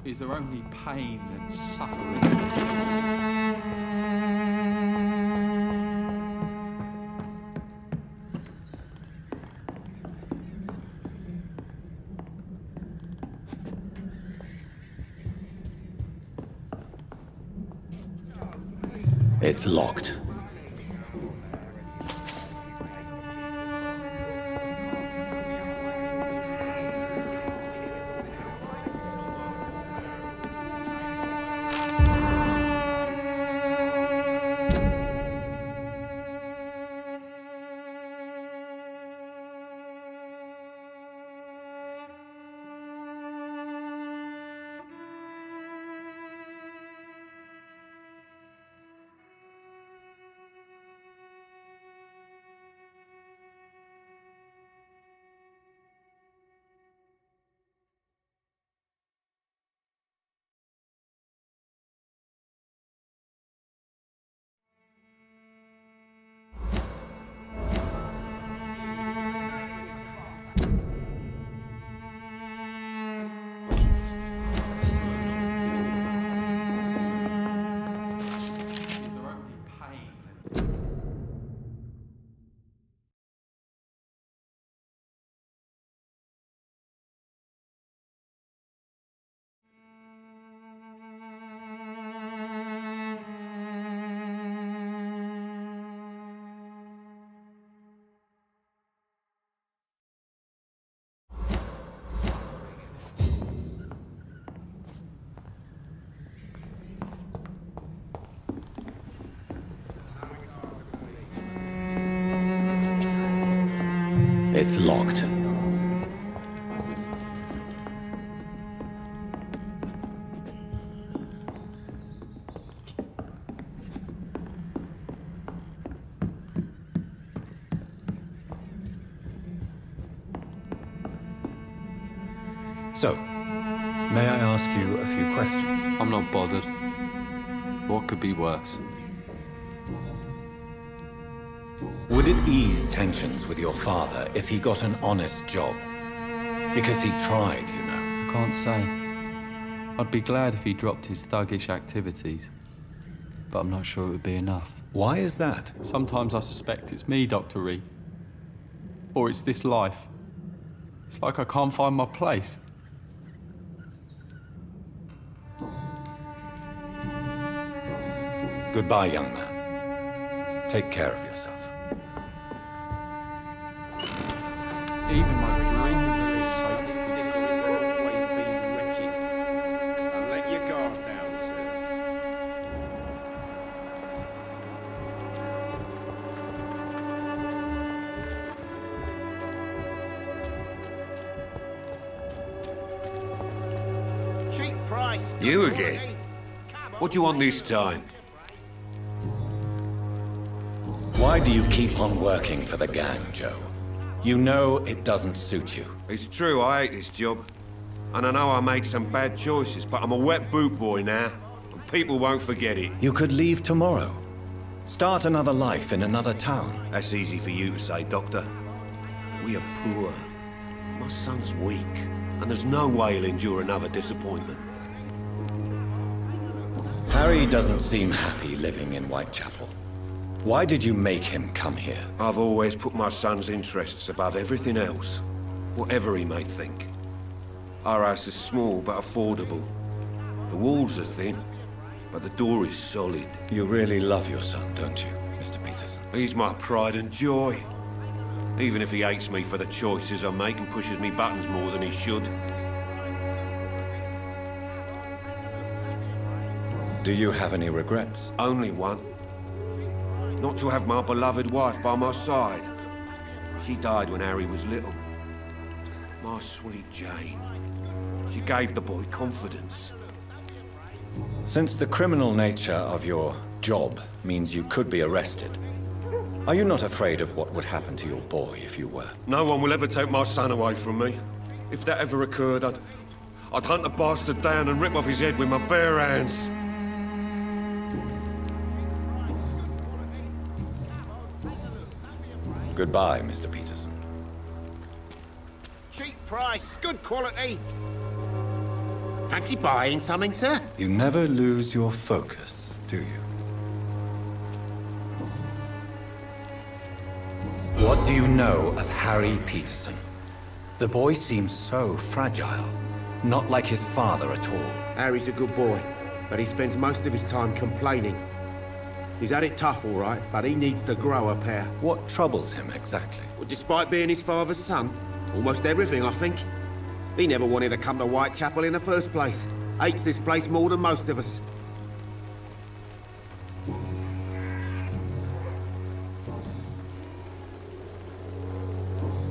Is there only pain and suffering? It's locked. It's locked. So, may I ask you a few questions? I'm not bothered. What could be worse? Would it ease tensions with your father if he got an honest job? Because he tried, you know. I can't say. I'd be glad if he dropped his thuggish activities, but I'm not sure it would be enough. Why is that? Sometimes I suspect it's me, Dr. Reed. Or it's this life. It's like I can't find my place. Goodbye, young man. Take care of yourself. Even my dreams is so... This has always been wretched. Now let your guard down, sir. Cheap price. You again? What do you want this time? Why do you keep on working for the gang, Joe? You know it doesn't suit you. It's true, I hate this job. And I know I made some bad choices, but I'm a wet boot boy now, and people won't forget it. You could leave tomorrow. Start another life in another town. That's easy for you to say, Doctor. We are poor. My son's weak, and there's no way he'll endure another disappointment. Harry doesn't seem happy living in Whitechapel. Why did you make him come here? I've always put my son's interests above everything else, whatever he may think. Our house is small but affordable. The walls are thin, but the door is solid. You really love your son, don't you, Mr. Peterson? He's my pride and joy. Even if he hates me for the choices I make and pushes me buttons more than he should. Do you have any regrets? Only one. Not to have my beloved wife by my side. She died when Harry was little. My sweet Jane. She gave the boy confidence. Since the criminal nature of your job means you could be arrested, are you not afraid of what would happen to your boy if you were? No one will ever take my son away from me. If that ever occurred, I'd hunt the bastard down and rip off his head with my bare hands. Goodbye, Mr. Peterson. Cheap price, good quality. Fancy buying something, sir? You never lose your focus, do you? What do you know of Harry Peterson? The boy seems so fragile, not like his father at all. Harry's a good boy, but he spends most of his time complaining. He's had it tough, all right, but he needs to grow a pair. What troubles him exactly? Well, despite being his father's son, almost everything, I think. He never wanted to come to Whitechapel in the first place. Hates this place more than most of us.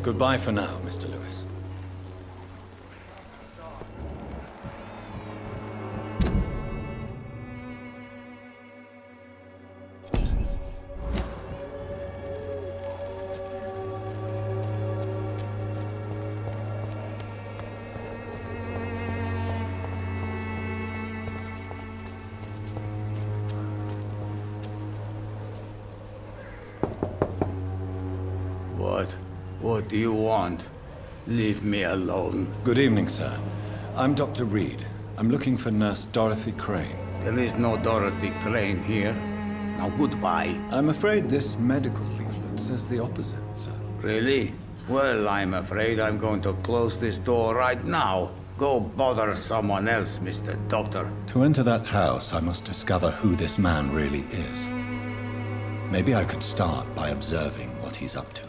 Goodbye for now, Mr. Lewis. What do you want? Leave me alone. Good evening, sir. I'm Dr. Reed. I'm looking for Nurse Dorothy Crane. There is no Dorothy Crane here. Now goodbye. I'm afraid this medical leaflet says the opposite, sir. Really? Well, I'm afraid I'm going to close this door right now. Go bother someone else, Mr. Doctor. To enter that house, I must discover who this man really is. Maybe I could start by observing what he's up to.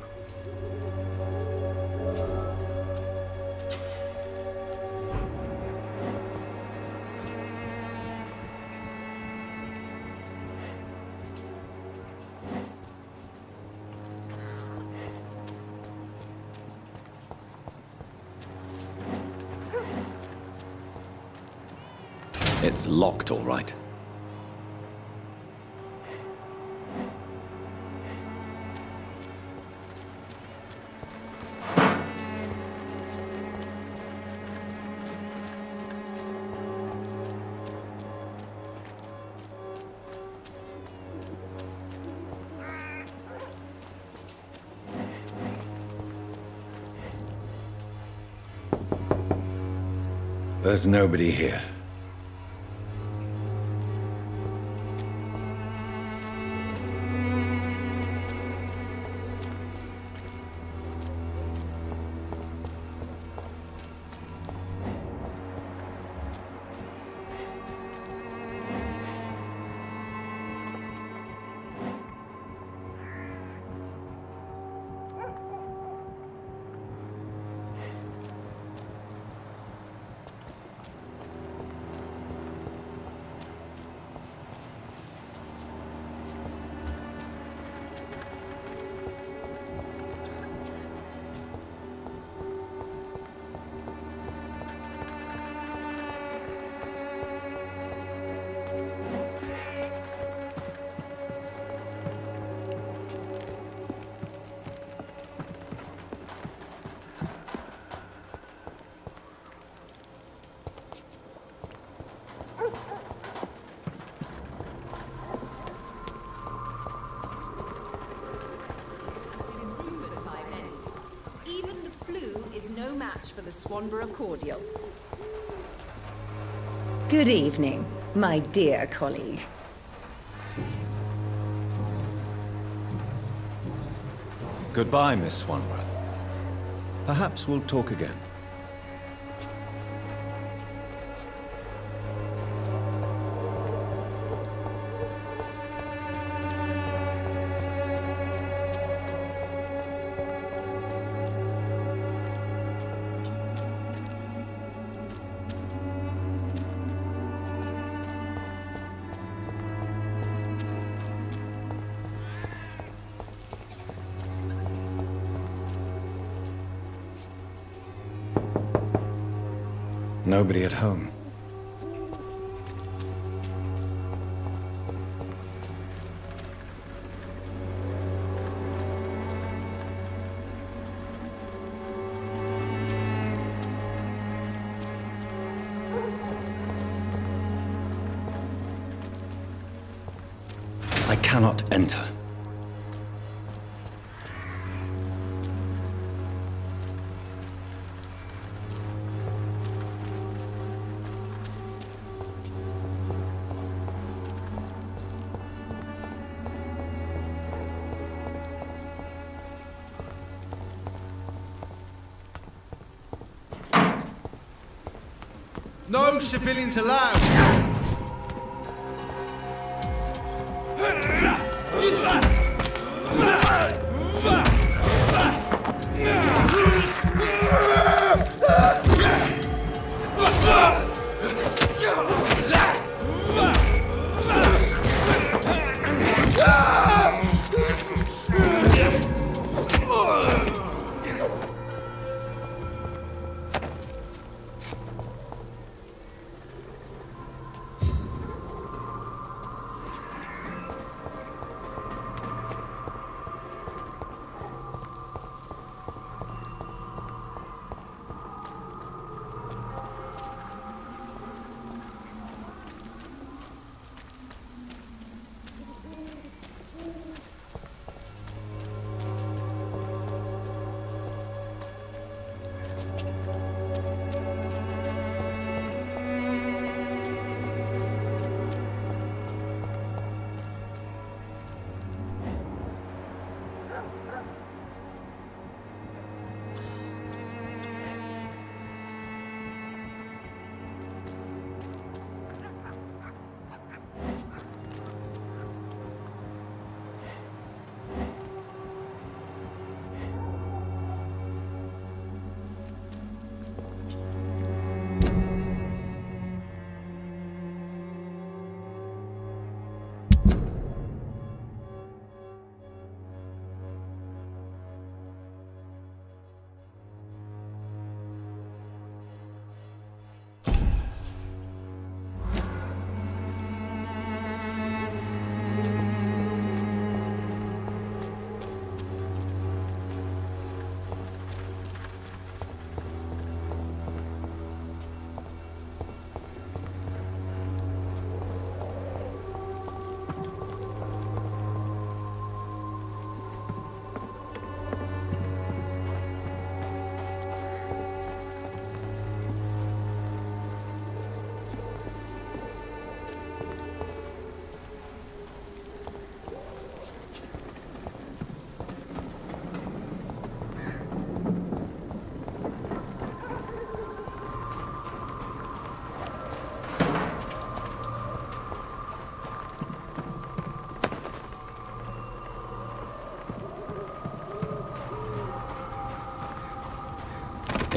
It's locked, all right. There's nobody here. match for the Swanborough cordial. Good evening, my dear colleague. Goodbye, Miss Swanborough. Perhaps we'll talk again. Nobody at home. I cannot enter. No civilians allowed!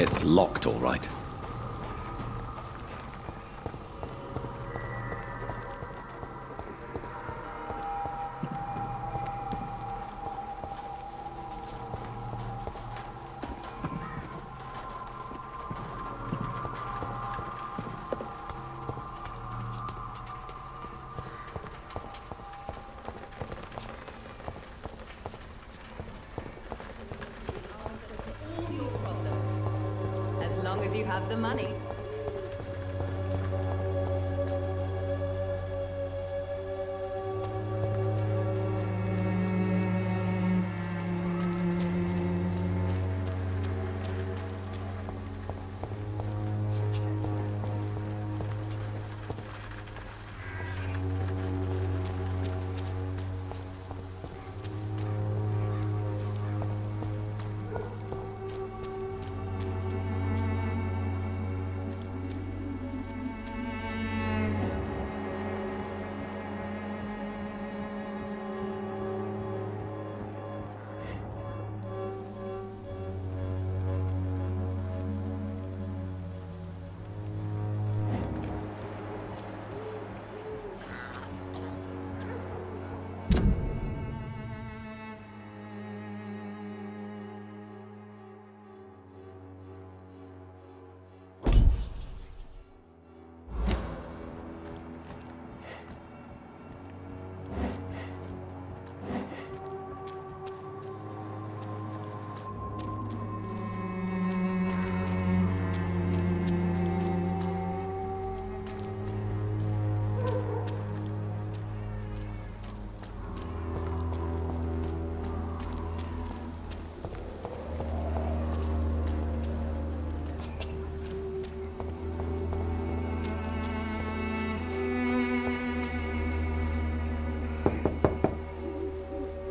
It's locked, all right. As long as you have the money.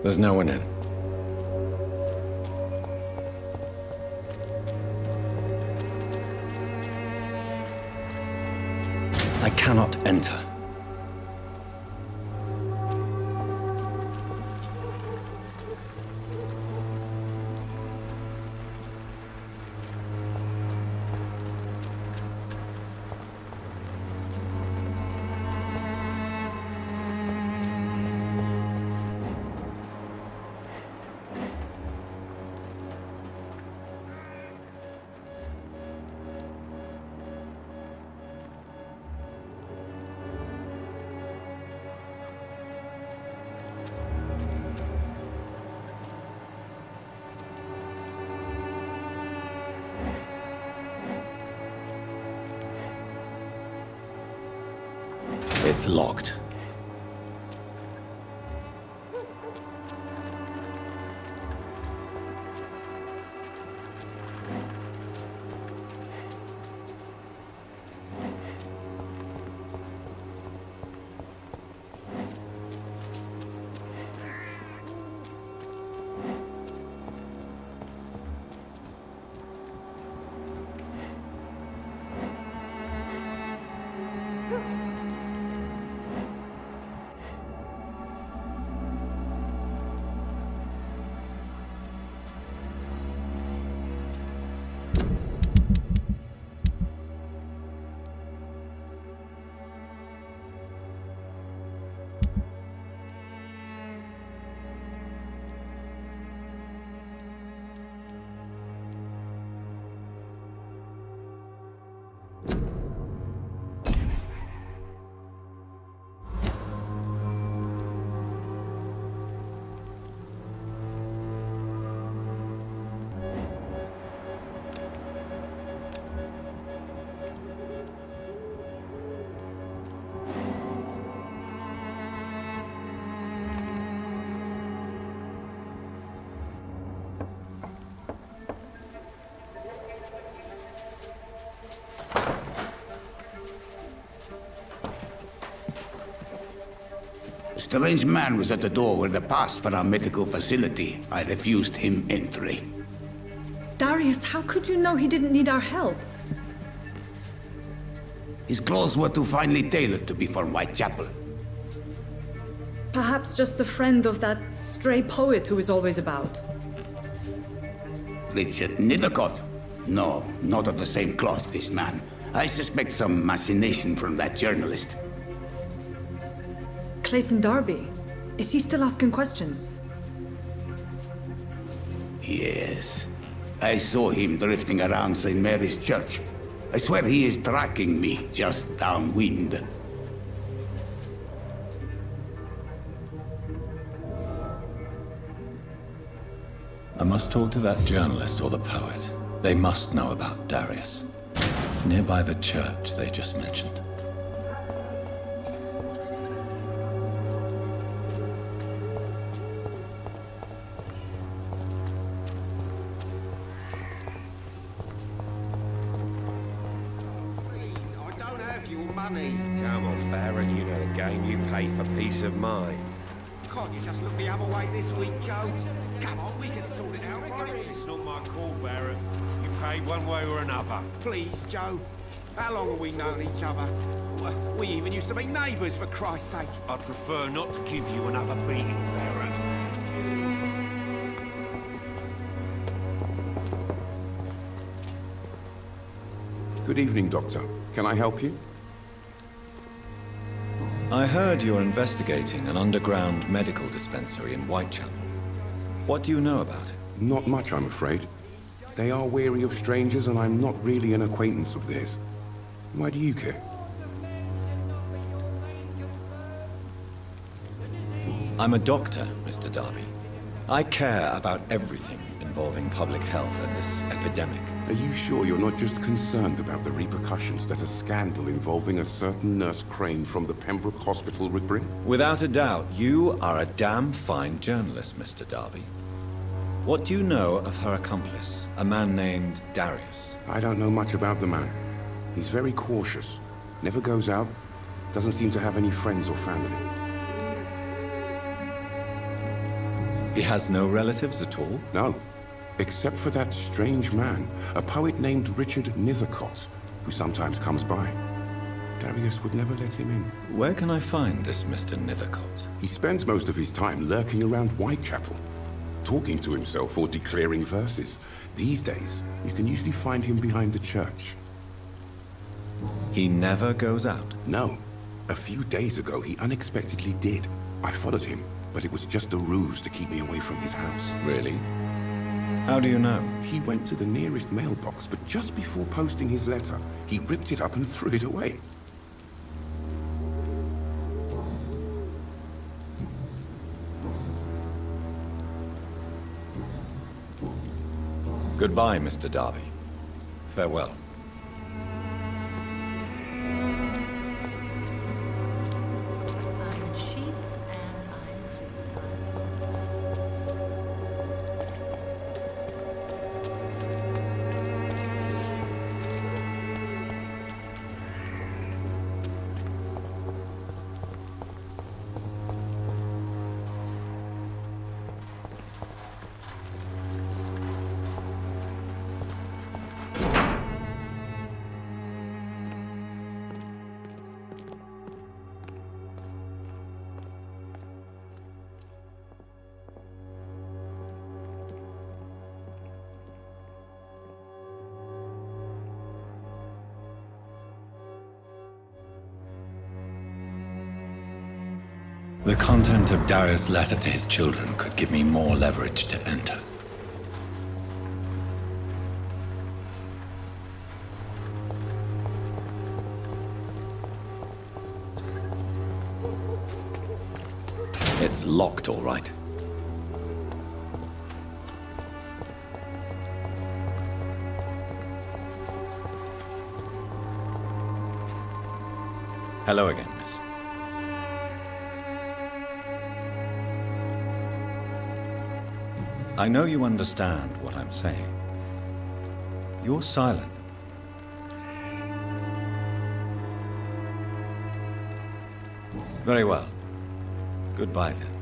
There's no one in. I cannot enter. It's locked. A strange man was at the door with a pass for our medical facility. I refused him entry. Darius, how could you know he didn't need our help? His clothes were too finely tailored to be for Whitechapel. Perhaps just a friend of that stray poet who is always about. Richard Nithercott? No, not of the same cloth, this man. I suspect some machination from that journalist. Clayton Darby. Is he still asking questions? Yes. I saw him drifting around St. Mary's Church. I swear he is tracking me just downwind. I must talk to that journalist or the poet. They must know about Darius. Nearby the church they just mentioned. Come on, Baron, you know the game. You pay for peace of mind. Can't you just look the other way this week, Joe? Come on, we can sort it out, right? It's not my call, Baron. You pay one way or another. Please, Joe. How long have we known each other? We even used to be neighbours, for Christ's sake. I'd prefer not to give you another beating, Baron. Good evening, Doctor. Can I help you? I heard you're investigating an underground medical dispensary in Whitechapel. What do you know about it? Not much, I'm afraid. They are wary of strangers, and I'm not really an acquaintance of theirs. Why do you care? I'm a doctor, Mr. Darby. I care about everything involving public health and this epidemic. Are you sure you're not just concerned about the repercussions that a scandal involving a certain Nurse Crane from the Pembroke Hospital would bring? Without a doubt, you are a damn fine journalist, Mr. Darby. What do you know of her accomplice, a man named Darius? I don't know much about the man. He's very cautious, never goes out, doesn't seem to have any friends or family. He has no relatives at all? No, except for that strange man, a poet named Richard Nethercott, who sometimes comes by. Darius would never let him in. Where can I find this Mr. Nethercott? He spends most of his time lurking around Whitechapel, talking to himself or declaring verses. These days, you can usually find him behind the church. He never goes out? No. A few days ago, he unexpectedly did. I followed him, but it was just a ruse to keep me away from his house. Really? How do you know? He went to the nearest mailbox, but just before posting his letter, he ripped it up and threw it away. Goodbye, Mr. Darby. Farewell. I'm cheap and The content of Darius' letter to his children could give me more leverage to enter. It's locked, all right. Hello again, miss. I know you understand what I'm saying. You're silent. Very well. Goodbye then.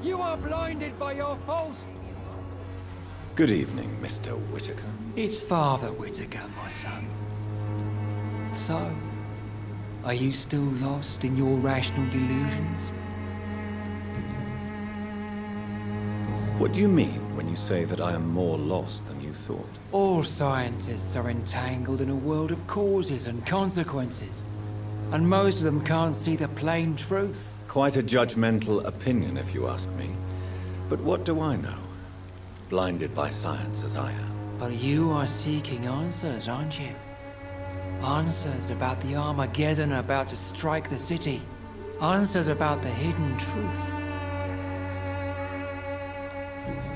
You are blinded by your false... Good evening, Mr. Whitaker. It's Father Whitaker, my son. So, are you still lost in your rational delusions? What do you mean when you say that I am more lost than you thought? All scientists are entangled in a world of causes and consequences, and most of them can't see the plain truth. Quite a judgmental opinion, if you ask me. But what do I know? Blinded by science as I am. But you are seeking answers, aren't you? Answers about the Armageddon about to strike the city. Answers about the hidden truth.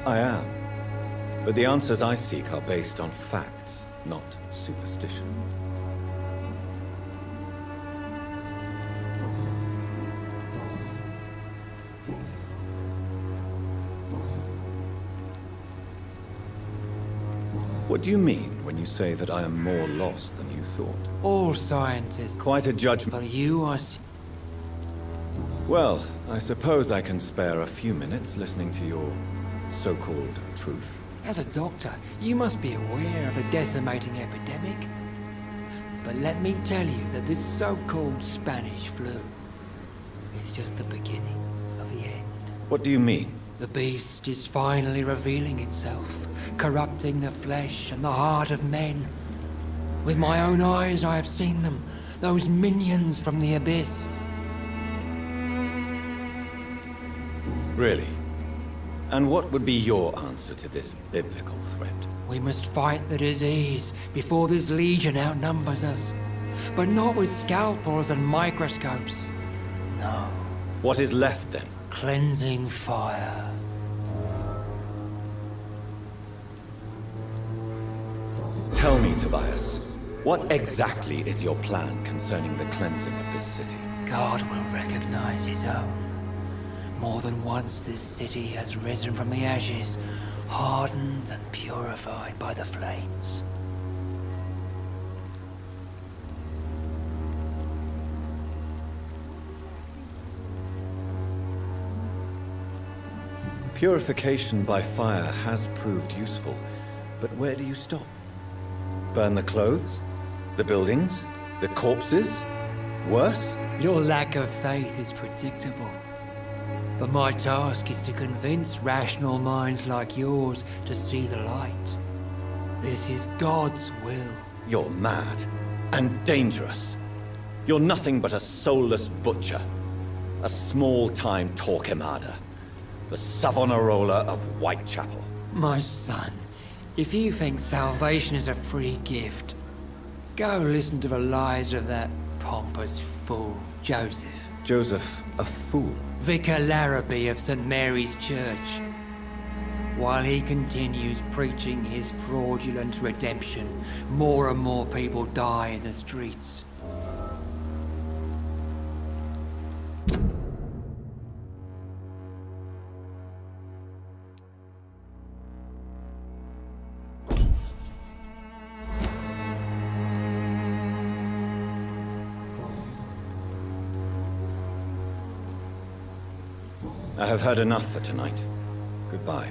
I am. But the answers I seek are based on facts, not superstition. What do you mean when you say that I am more lost than you thought? All scientists... Quite a judgment. But you are... Well, I suppose I can spare a few minutes listening to your so-called truth. As a doctor, you must be aware of the decimating epidemic. But let me tell you that this so-called Spanish flu is just the beginning of the end. What do you mean? The beast is finally revealing itself, corrupting the flesh and the heart of men. With my own eyes I have seen them, those minions from the abyss. Really? And what would be your answer to this biblical threat? We must fight the disease before this legion outnumbers us. But not with scalpels and microscopes. No. What is left then? Cleansing fire. Tell me, Tobias, what exactly is your plan concerning the cleansing of this city? God will recognize his own. More than once this city has risen from the ashes, hardened and purified by the flames. Purification by fire has proved useful, but where do you stop? Burn the clothes? The buildings? The corpses? Worse? Your lack of faith is predictable. But my task is to convince rational minds like yours to see the light. This is God's will. You're mad and dangerous. You're nothing but a soulless butcher. A small-time Torquemada. The Savonarola of Whitechapel. My son, if you think salvation is a free gift, go listen to the lies of that pompous fool, Joseph. Joseph, a fool? Vicar Larrabee of St. Mary's Church. While he continues preaching his fraudulent redemption, more and more people die in the streets. I have heard enough for tonight. Goodbye.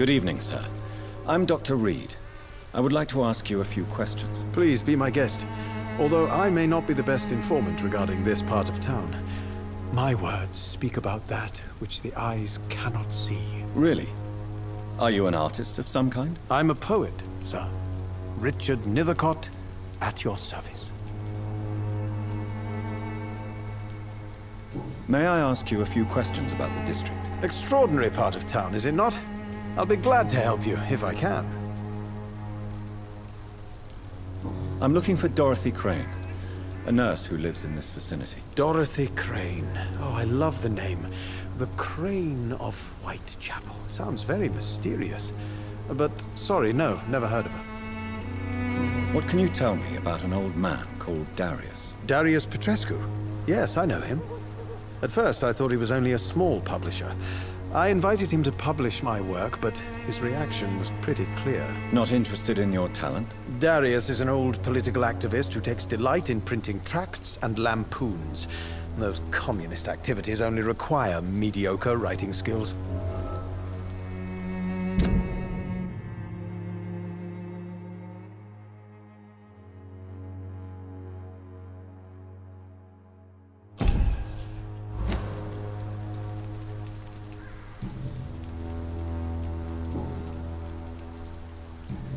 Good evening, sir. I'm Dr. Reed. I would like to ask you a few questions. Please be my guest. Although I may not be the best informant regarding this part of town, my words speak about that which the eyes cannot see. Really? Are you an artist of some kind? I'm a poet, sir. Richard Nethercott, at your service. May I ask you a few questions about the district? Extraordinary part of town, is it not? I'll be glad to help you, if I can. I'm looking for Dorothy Crane, a nurse who lives in this vicinity. Dorothy Crane. Oh, I love the name. The Crane of Whitechapel. Sounds very mysterious. But, sorry, no, never heard of her. What can you tell me about an old man called Darius? Darius Petrescu? Yes, I know him. At first, I thought he was only a small publisher. I invited him to publish my work, but his reaction was pretty clear. Not interested in your talent? Darius is an old political activist who takes delight in printing tracts and lampoons. Those communist activities only require mediocre writing skills.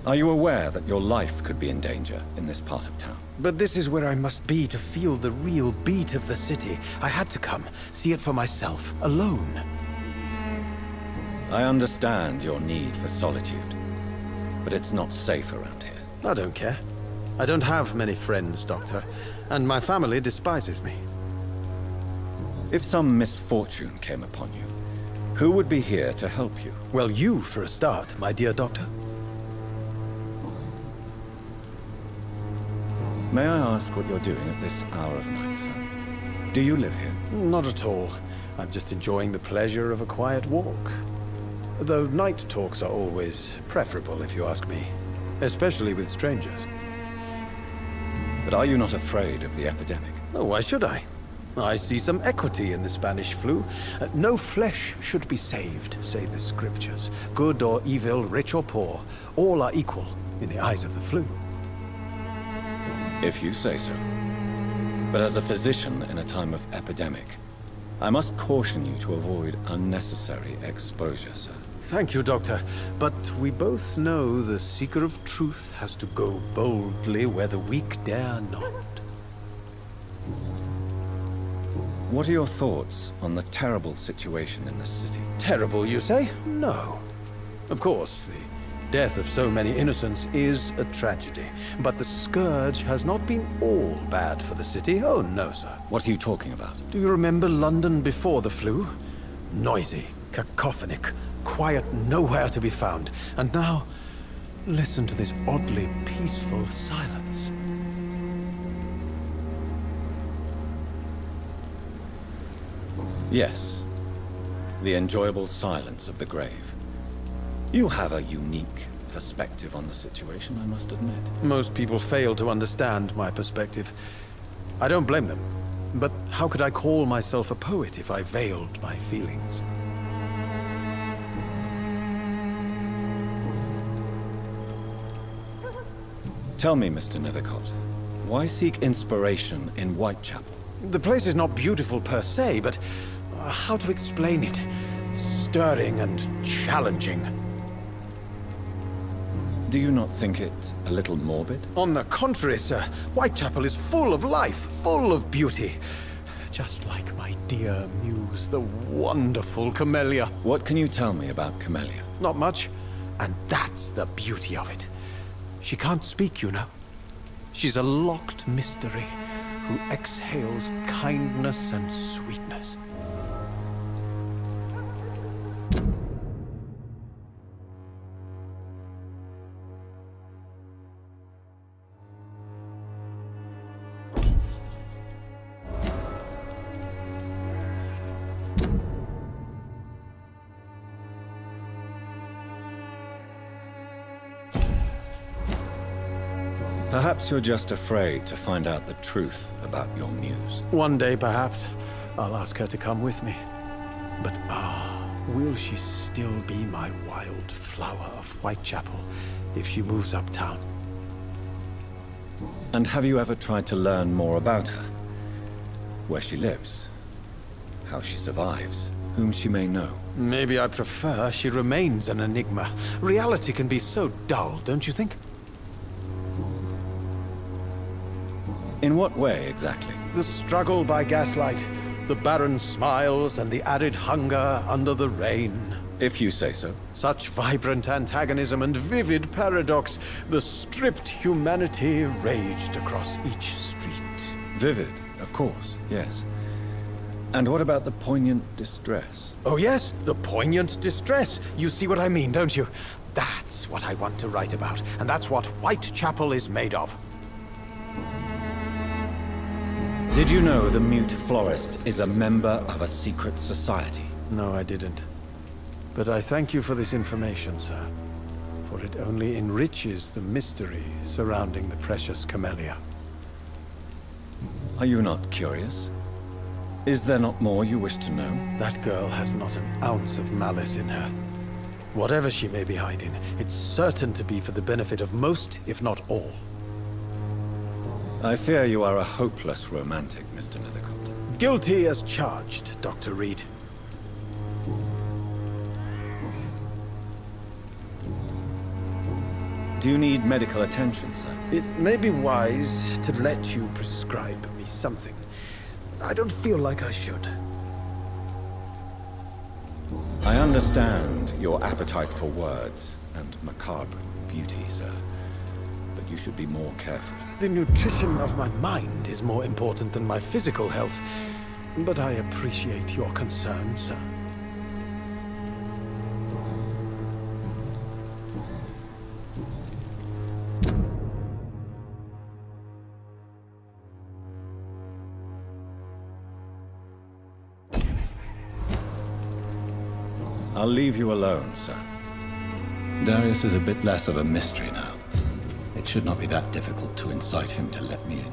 Are you aware that your life could be in danger in this part of town? But this is where I must be to feel the real beat of the city. I had to come, see it for myself, alone. I understand your need for solitude, but it's not safe around here. I don't care. I don't have many friends, Doctor, and my family despises me. If some misfortune came upon you, who would be here to help you? Well, you, for a start, my dear Doctor. May I ask what you're doing at this hour of night, sir? Do you live here? Not at all. I'm just enjoying the pleasure of a quiet walk. Though night talks are always preferable, if you ask me. Especially with strangers. But are you not afraid of the epidemic? Oh, why should I? I see some equity in the Spanish flu. No flesh should be saved, say the scriptures. Good or evil, rich or poor, all are equal in the eyes of the flu. If you say so. But as a physician in a time of epidemic, I must caution you to avoid unnecessary exposure, sir. Thank you, Doctor. But we both know the seeker of truth has to go boldly where the weak dare not. What are your thoughts on the terrible situation in this city? Terrible, you say? No. Of course, the death of so many innocents is a tragedy. But the scourge has not been all bad for the city. Oh, no, sir. What are you talking about? Do you remember London before the flu? Noisy, cacophonic, quiet nowhere to be found. And now, listen to this oddly peaceful silence. Yes. The enjoyable silence of the grave. You have a unique perspective on the situation, I must admit. Most people fail to understand my perspective. I don't blame them. But how could I call myself a poet if I veiled my feelings? Tell me, Mr. Nethercott, why seek inspiration in Whitechapel? The place is not beautiful per se, but how to explain it? Stirring and challenging. Do you not think it a little morbid? On the contrary, sir. Whitechapel is full of life, full of beauty. Just like my dear muse, the wonderful Camellia. What can you tell me about Camellia? Not much. And that's the beauty of it. She can't speak, you know. She's a locked mystery who exhales kindness and sweetness. Perhaps you're just afraid to find out the truth about your muse. One day, perhaps, I'll ask her to come with me. But will she still be my wild flower of Whitechapel if she moves uptown? And have you ever tried to learn more about her? Where she lives? How she survives? Whom she may know? Maybe I prefer she remains an enigma. Reality can be so dull, don't you think? In what way, exactly? The struggle by gaslight, the barren smiles and the arid hunger under the rain. If you say so. Such vibrant antagonism and vivid paradox. The stripped humanity raged across each street. Vivid, of course, yes. And what about the poignant distress? Oh yes, the poignant distress. You see what I mean, don't you? That's what I want to write about, and that's what Whitechapel is made of. Did you know the mute florist is a member of a secret society? No, I didn't. But I thank you for this information, sir. For it only enriches the mystery surrounding the precious Camellia. Are you not curious? Is there not more you wish to know? That girl has not an ounce of malice in her. Whatever she may be hiding, it's certain to be for the benefit of most, if not all. I fear you are a hopeless romantic, Mr. Nethercott. Guilty as charged, Dr. Reed. Do you need medical attention, sir? It may be wise to let you prescribe me something. I don't feel like I should. I understand your appetite for words and macabre beauty, sir. But you should be more careful. The nutrition of my mind is more important than my physical health. But I appreciate your concern, sir. I'll leave you alone, sir. Darius is a bit less of a mystery now. It should not be that difficult to incite him to let me in.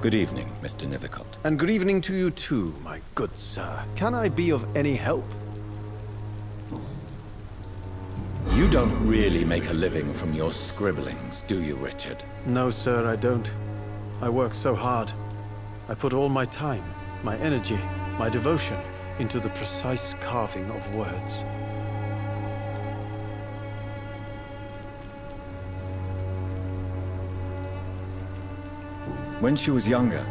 Good evening, Mr. Nithercott. And good evening to you too, my good sir. Can I be of any help? You don't really make a living from your scribblings, do you, Richard? No, sir, I don't. I work so hard. I put all my time, my energy, my devotion into the precise carving of words. When she was younger,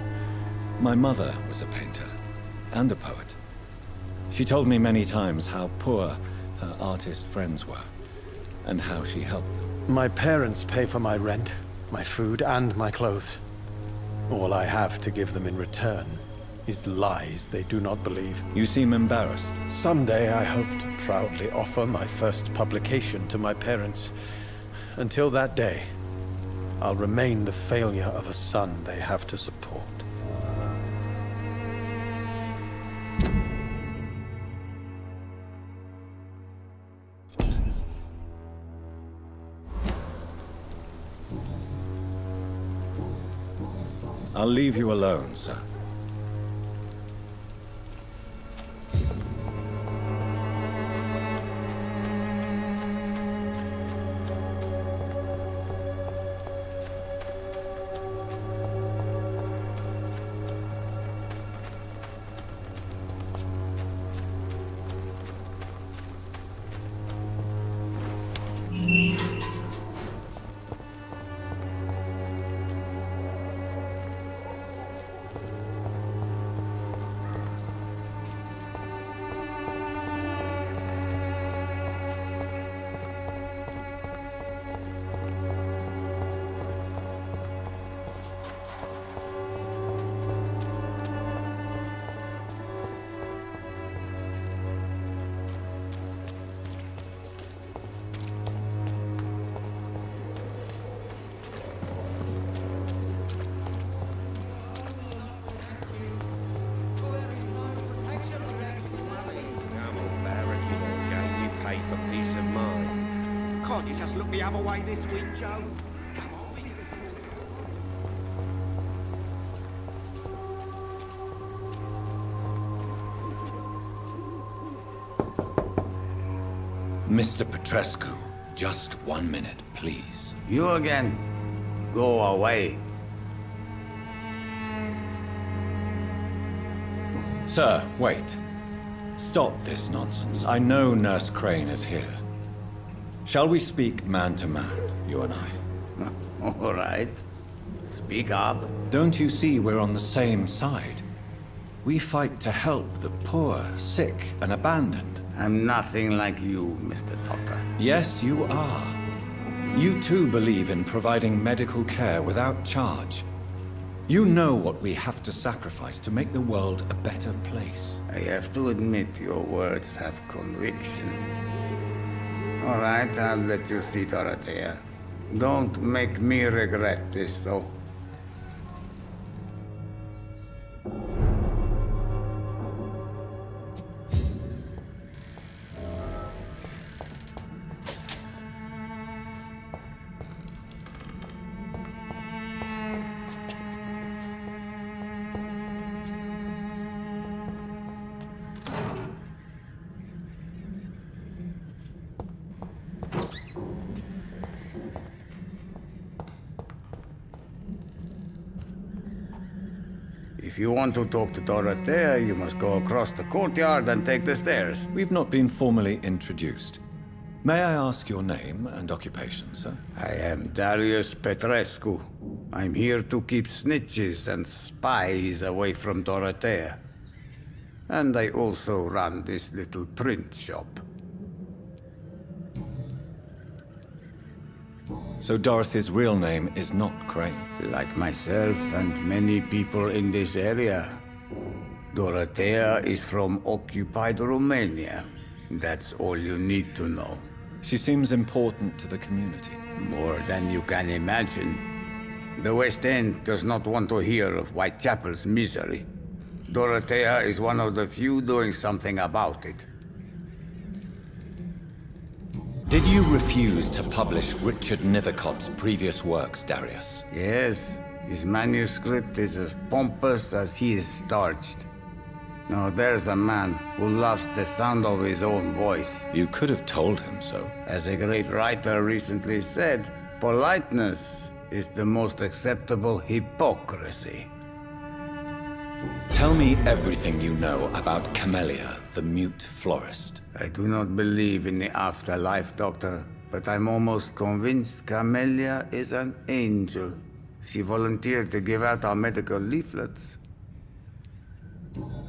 my mother was a painter and a poet. She told me many times how poor her artist friends were and how she helped them. My parents pay for my rent, my food, and my clothes. All I have to give them in return is lies they do not believe. You seem embarrassed. Someday I hope to proudly offer my first publication to my parents. Until that day, I'll remain the failure of a son they have to support. I'll leave you alone, sir. Can't you just look the other way this week, Joe? Mr. Petrescu, just 1 minute, please. You again? Go away. Sir, wait. Stop this nonsense. I know Nurse Crane is here. Shall we speak man to man, you and I? All right. Speak up. Don't you see we're on the same side? We fight to help the poor, sick, and abandoned. I'm nothing like you, Mr. Doctor. Yes, you are. You too believe in providing medical care without charge. You know what we have to sacrifice to make the world a better place. I have to admit your words have conviction. All right, I'll let you see Dorothea. Don't make me regret this, though. If you want to talk to Dorothea, you must go across the courtyard and take the stairs. We've not been formally introduced. May I ask your name and occupation, sir? I am Darius Petrescu. I'm here to keep snitches and spies away from Dorothea. And I also run this little print shop. So Dorothy's real name is not Crane? Like myself and many people in this area, Dorothea is from occupied Romania. That's all you need to know. She seems important to the community. More than you can imagine. The West End does not want to hear of Whitechapel's misery. Dorothea is one of the few doing something about it. Did you refuse to publish Richard Nethercott's previous works, Darius? Yes, his manuscript is as pompous as he is starched. Now there's a man who loves the sound of his own voice. You could have told him so. As a great writer recently said, politeness is the most acceptable hypocrisy. Tell me everything you know about Camellia, the mute florist. I do not believe in the afterlife, Doctor, but I'm almost convinced Camellia is an angel. She volunteered to give out our medical leaflets.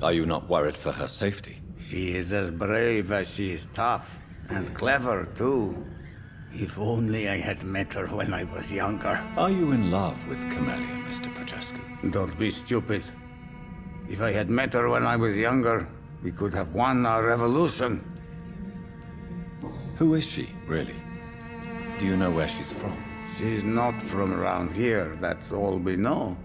Are you not worried for her safety? She is as brave as she is tough, and clever, too. If only I had met her when I was younger. Are you in love with Camellia, Mr. Petrescu? Don't be stupid. If I had met her when I was younger, we could have won our revolution. Who is she, really? Do you know where she's from? She's not from around here, that's all we know.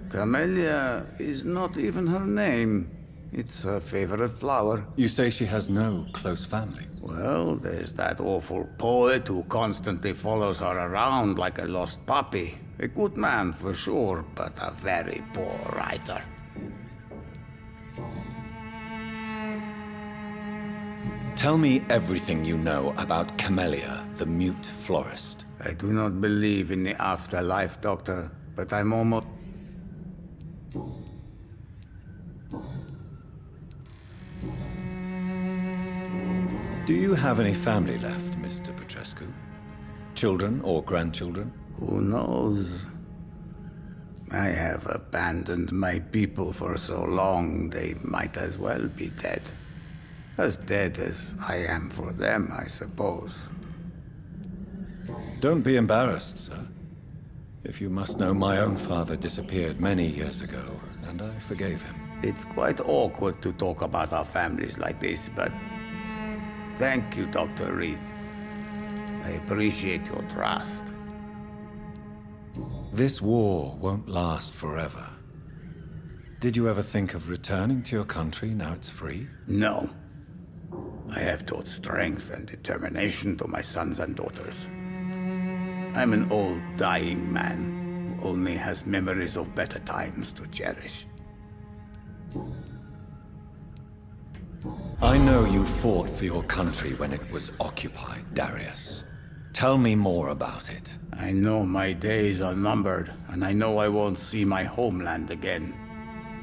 Camellia is not even her name. It's her favorite flower. You say she has no close family? Well, there's that awful poet who constantly follows her around like a lost puppy. A good man for sure, but a very poor writer. Tell me everything you know about Camellia, the mute florist. I do not believe in the afterlife, Doctor, but I'm almost... Do you have any family left, Mr. Petrescu? Children or grandchildren? Who knows? I have abandoned my people for so long, they might as well be dead. As dead as I am for them, I suppose. Don't be embarrassed, sir. If you must know, my own father disappeared many years ago, and I forgave him. It's quite awkward to talk about our families like this, but... Thank you, Dr. Reed. I appreciate your trust. This war won't last forever. Did you ever think of returning to your country now it's free? No. I have taught strength and determination to my sons and daughters. I'm an old, dying man who only has memories of better times to cherish. I know you fought for your country when it was occupied, Darius. Tell me more about it. I know my days are numbered, and I know I won't see my homeland again.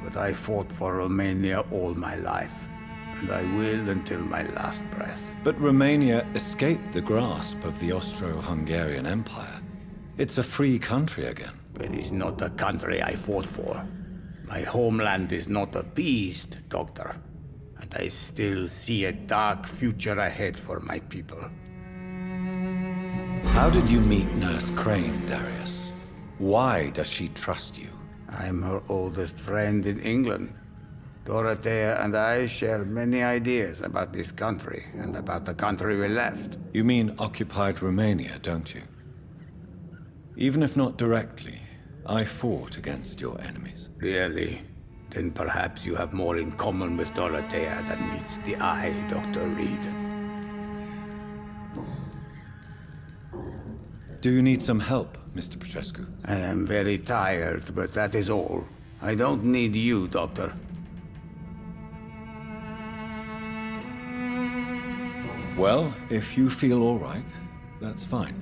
But I fought for Romania all my life, and I will until my last breath. But Romania escaped the grasp of the Austro-Hungarian Empire. It's a free country again. It is not the country I fought for. My homeland is not appeased, Doctor. And I still see a dark future ahead for my people. How did you meet Nurse Crane, Darius? Why does she trust you? I'm her oldest friend in England. Dorothea and I share many ideas about this country and about the country we left. You mean occupied Romania, don't you? Even if not directly, I fought against your enemies. Really? Then perhaps you have more in common with Dorothea than meets the eye, Dr. Reed. Do you need some help, Mr. Petrescu? I am very tired, but that is all. I don't need you, Doctor. Well, if you feel all right, that's fine.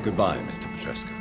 Goodbye, Mr. Petrescu.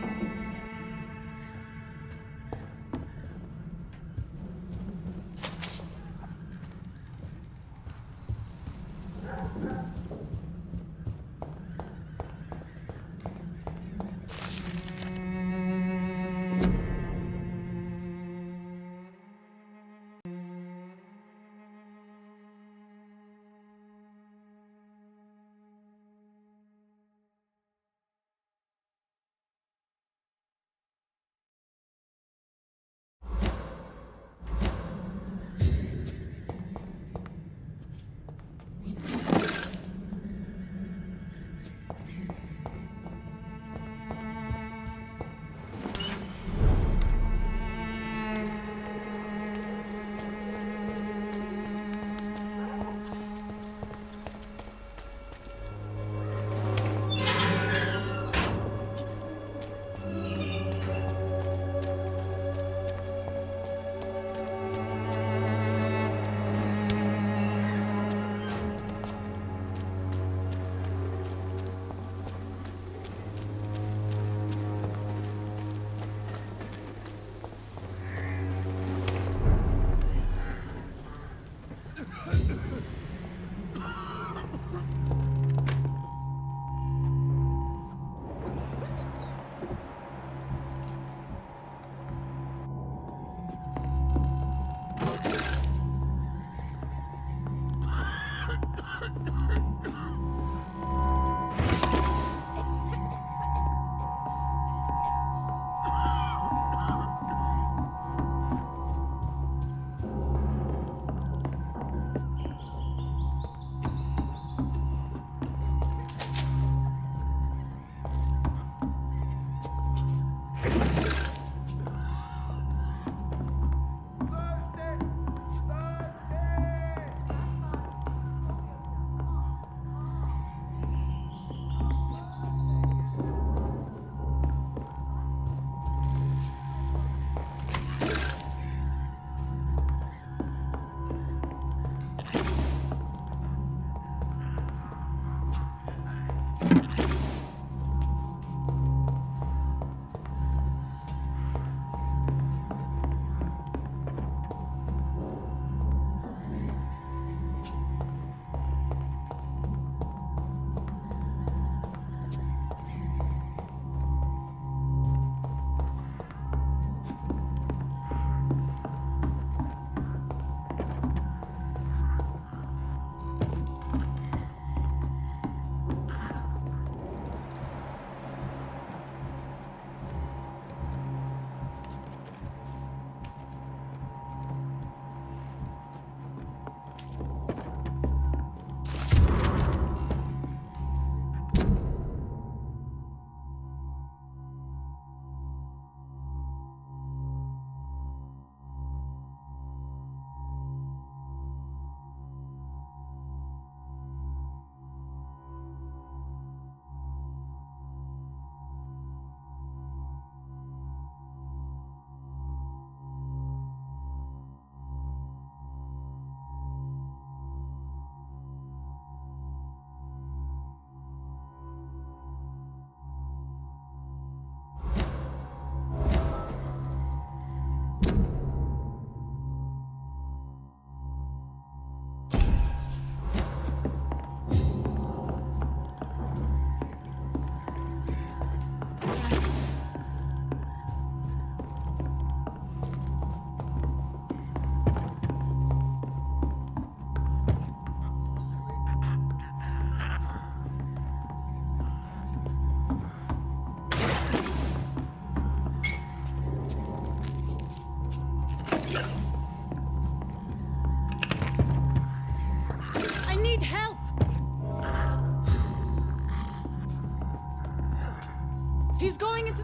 He's going into...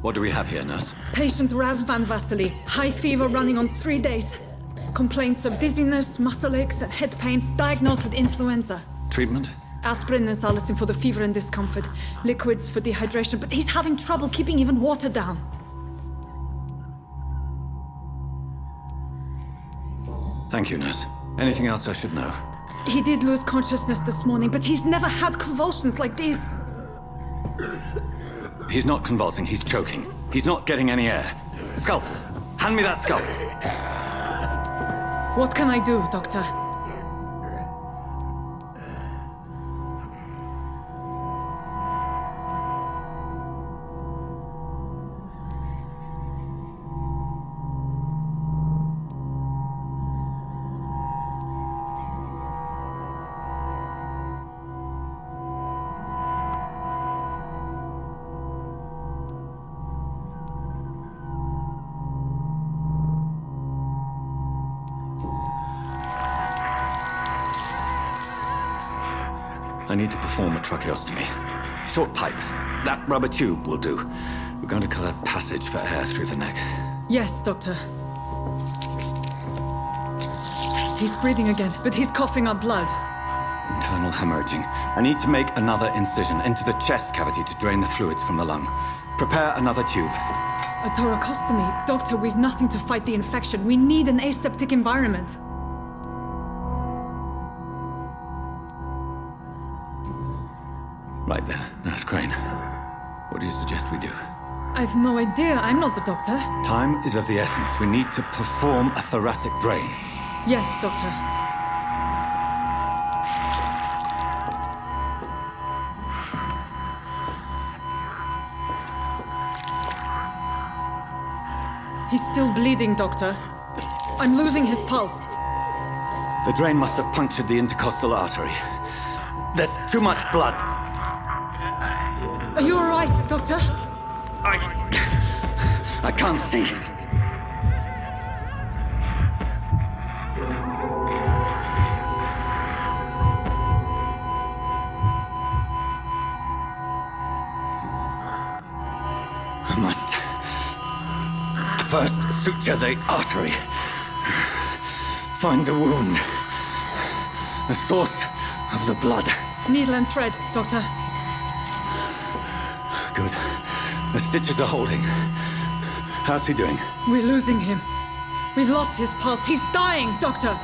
What do we have here, nurse? Patient Raz Van Vasily. High fever running on 3 days. Complaints of dizziness, muscle aches, and head pain. Diagnosed with influenza. Treatment? Aspirin and salicin for the fever and discomfort. Liquids for dehydration, but he's having trouble keeping even water down. Thank you, nurse. Anything else I should know? He did lose consciousness this morning, but he's never had convulsions like these. He's not convulsing, he's choking. He's not getting any air. Scalpel! Hand me that scalpel! What can I do, Doctor? I need to perform a tracheostomy. Short pipe. That rubber tube will do. We're going to cut a passage for air through the neck. Yes, Doctor. He's breathing again, but he's coughing up blood. Internal hemorrhaging. I need to make another incision into the chest cavity to drain the fluids from the lung. Prepare another tube. A thoracostomy? Doctor, we've nothing to fight the infection. We need an aseptic environment. Right then, Nurse Crane. What do you suggest we do? I've no idea. I'm not the doctor. Time is of the essence. We need to perform a thoracic drain. Yes, Doctor. He's still bleeding, Doctor. I'm losing his pulse. The drain must have punctured the intercostal artery. There's too much blood. Are you all right, Doctor? I can't see. I must first suture the artery. Find the wound. The source of the blood. Needle and thread, Doctor. Good. The stitches are holding. How's he doing? We're losing him. We've lost his pulse. He's dying, Doctor!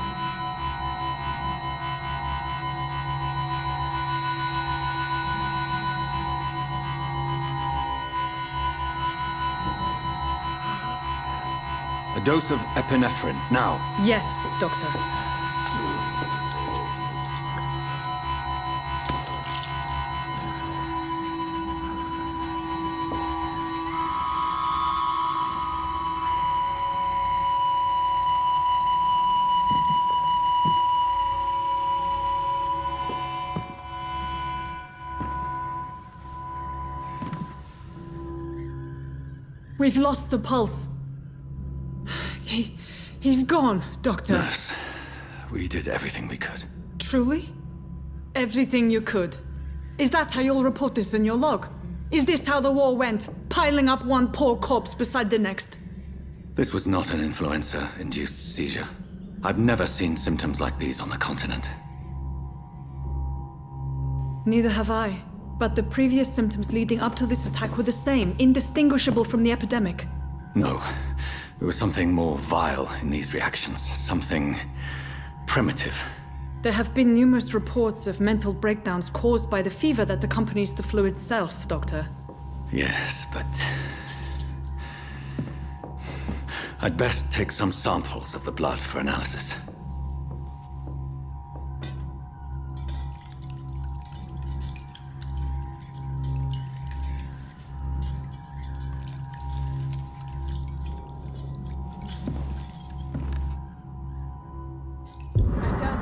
A dose of epinephrine, now. Yes, Doctor. We've lost the pulse. He's gone, Doctor. Nurse, we did everything we could. Truly? Everything you could. Is that how you'll report this in your log? Is this how the war went? Piling up one poor corpse beside the next? This was not an influenza-induced seizure. I've never seen symptoms like these on the continent. Neither have I. But the previous symptoms leading up to this attack were the same, indistinguishable from the epidemic. No. There was something more vile in these reactions. Something primitive. There have been numerous reports of mental breakdowns caused by the fever that accompanies the flu itself, Doctor. Yes, but... I'd best take some samples of the blood for analysis.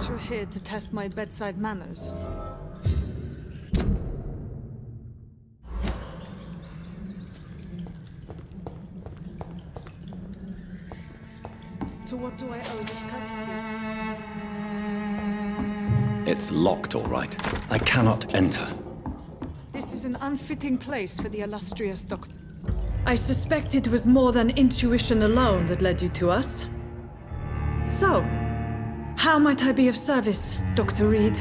You're here to test my bedside manners. To what do I owe this courtesy? It's locked, all right. I cannot enter. This is an unfitting place for the illustrious Doctor. I suspect it was more than intuition alone that led you to us. So, how might I be of service, Dr. Reed?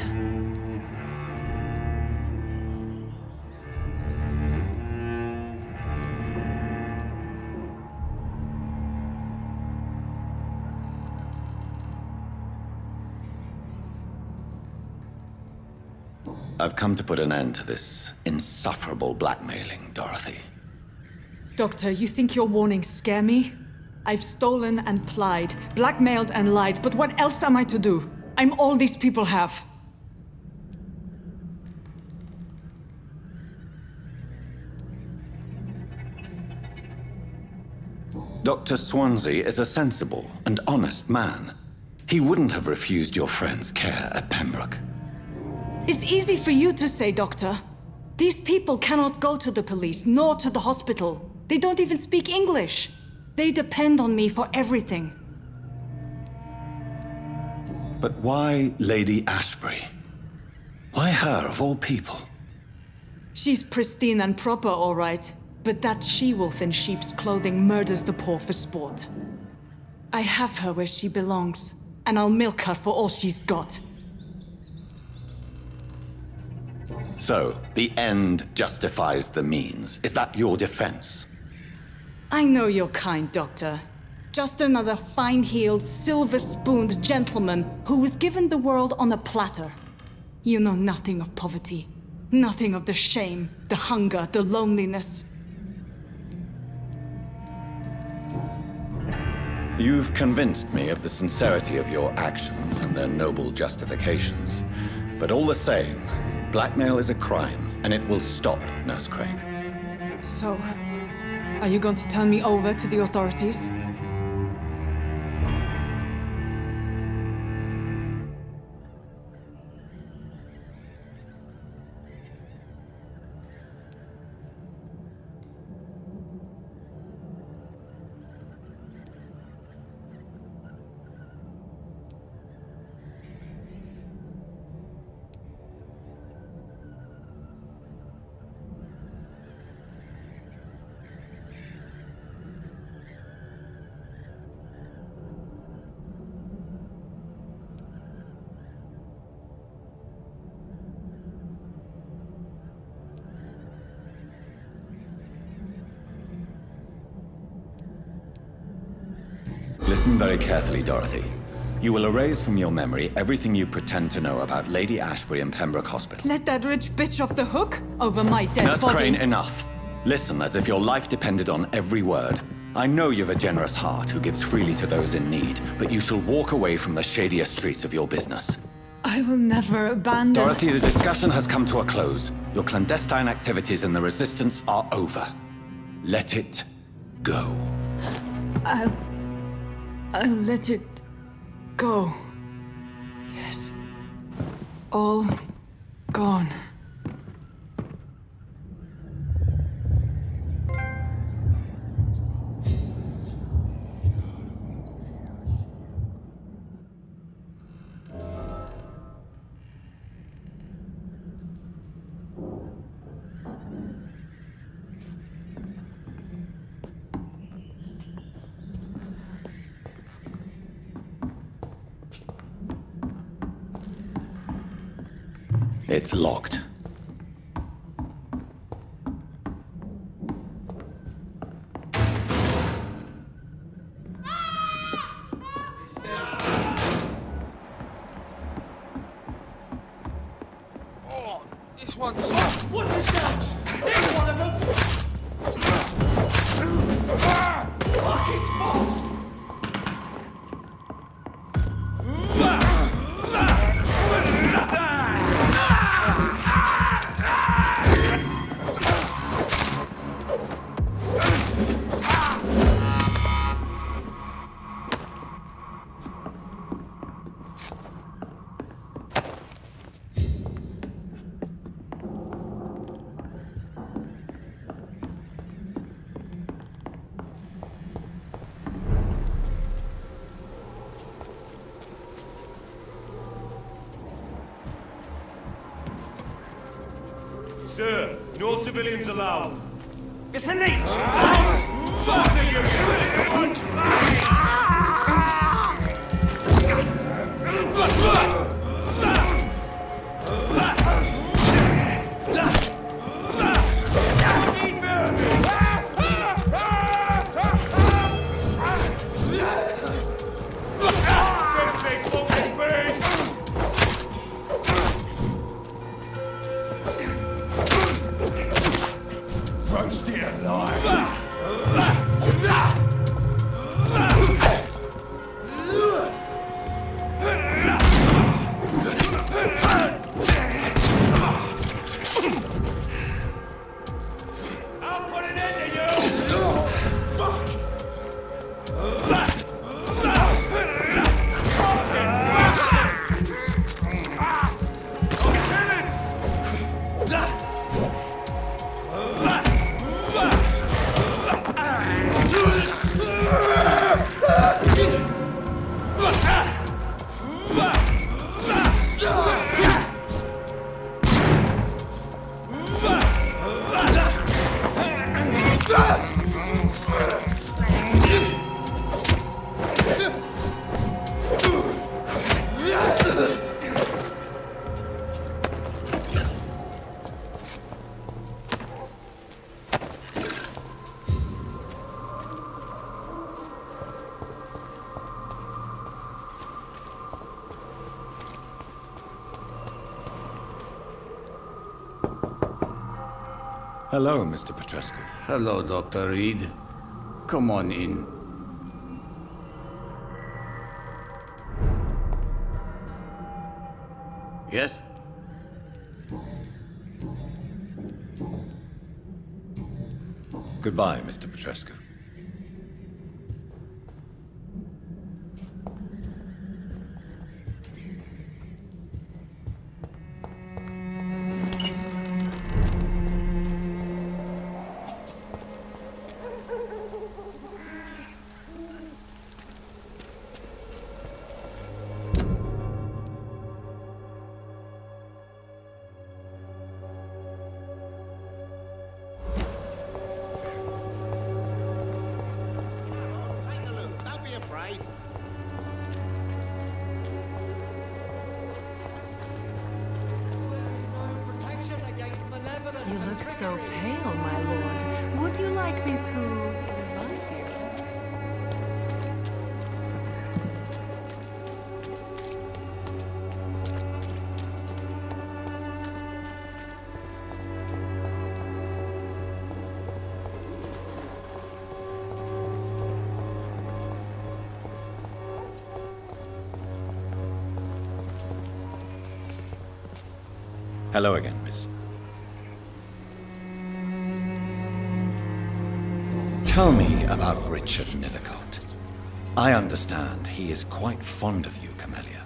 I've come to put an end to this insufferable blackmailing, Dorothy. Doctor, you think your warnings scare me? I've stolen and plied, blackmailed and lied, but what else am I to do? I'm all these people have. Dr. Swansea is a sensible and honest man. He wouldn't have refused your friend's care at Pembroke. It's easy for you to say, Doctor. These people cannot go to the police, nor to the hospital. They don't even speak English. They depend on me for everything. But why Lady Ashbury? Why her, of all people? She's pristine and proper, all right. But that she-wolf in sheep's clothing murders the poor for sport. I have her where she belongs, and I'll milk her for all she's got. So, the end justifies the means. Is that your defense? I know you're kind, Doctor. Just another fine-heeled, silver-spooned gentleman who was given the world on a platter. You know nothing of poverty. Nothing of the shame, the hunger, the loneliness. You've convinced me of the sincerity of your actions and their noble justifications. But all the same, blackmail is a crime, and it will stop, Nurse Crane. So, are you going to turn me over to the authorities? Listen very carefully, Dorothy. You will erase from your memory everything you pretend to know about Lady Ashbury and Pembroke Hospital. Let that rich bitch off the hook over my dead Nurse body. Crane, enough. Listen as if your life depended on every word. I know you've a generous heart who gives freely to those in need, but you shall walk away from the shadier streets of your business. I will never abandon... Dorothy, the discussion has come to a close. Your clandestine activities in the Resistance are over. Let it go. I'll let it go. Yes. All gone. It's locked. Oh, this one's... Watch yourselves! There's one of them! Fuck, it's fast! Sir, no civilians allowed. It's a leech! Roast it alive! Hello, Mr. Petrescu. Hello, Dr. Reed. Come on in. Yes? Goodbye, Mr. Petrescu. You look so pale, my lord. Would you like me to revive you? Hello again, miss. Tell me about Richard Nethercott. I understand he is quite fond of you, Camellia.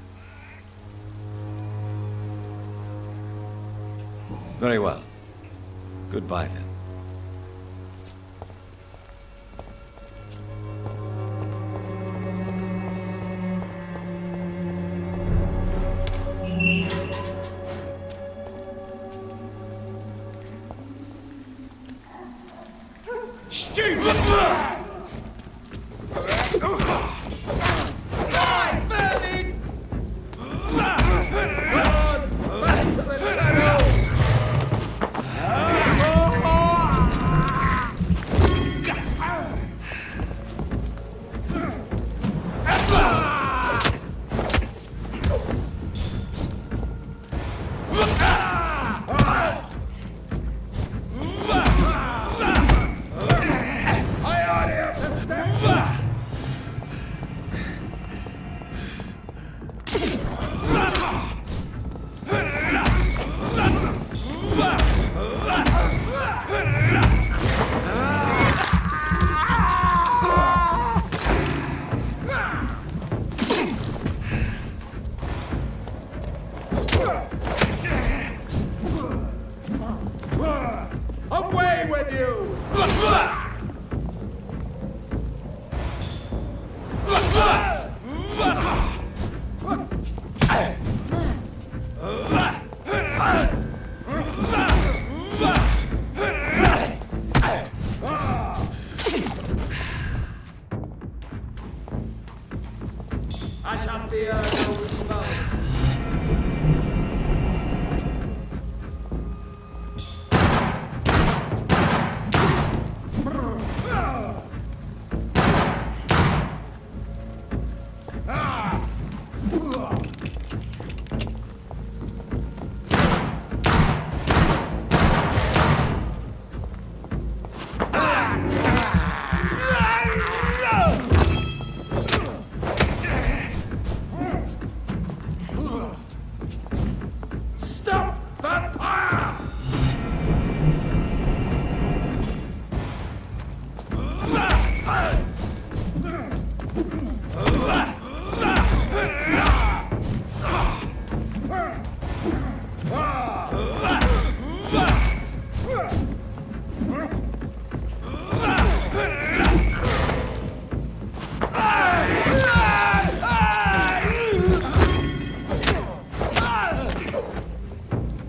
Very well. Goodbye, then. Away with you! I shall fear no evil.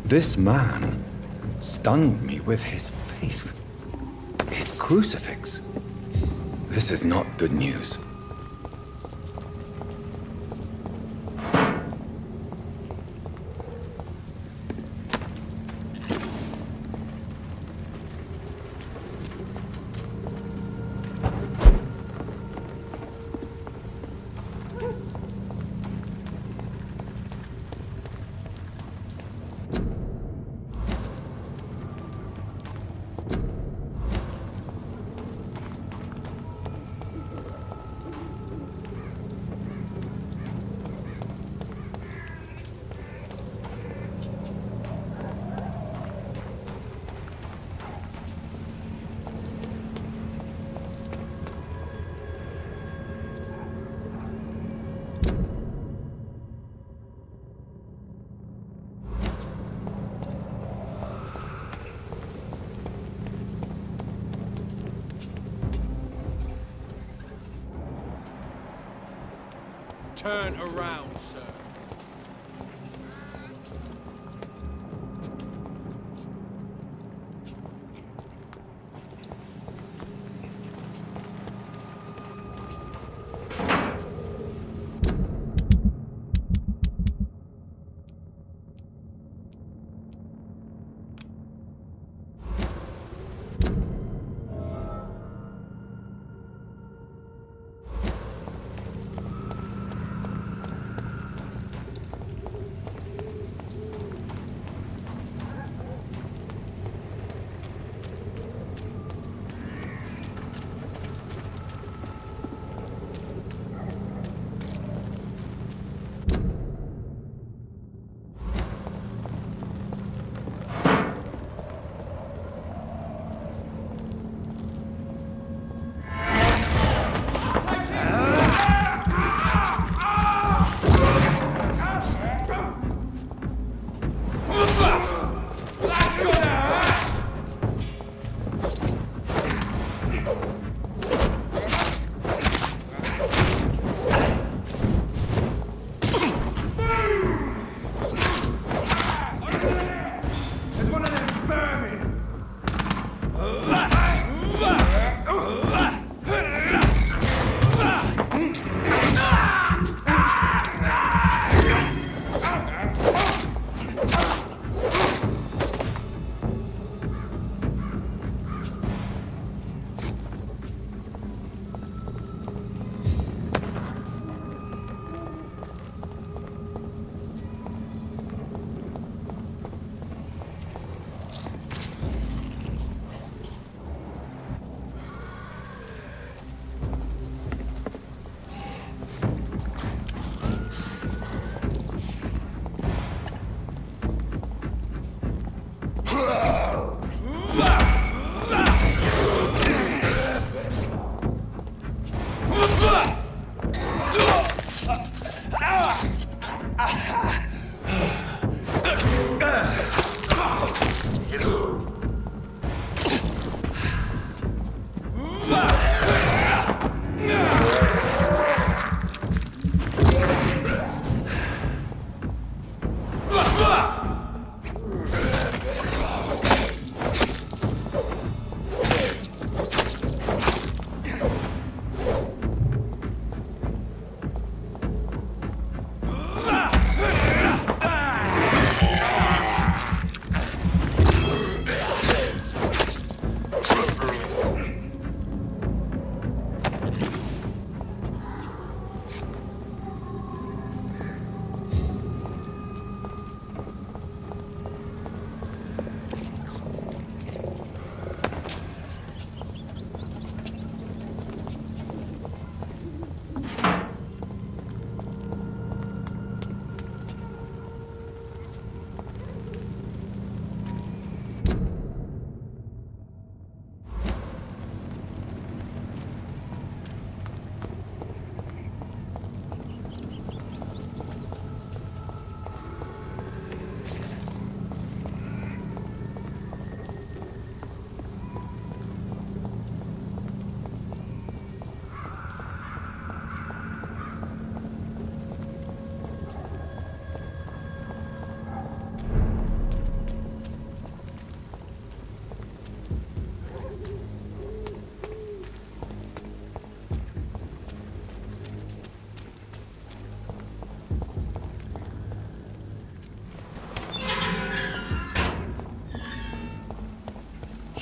This man stunned me with his faith. His crucifix. This is not good news. Turn around, sir.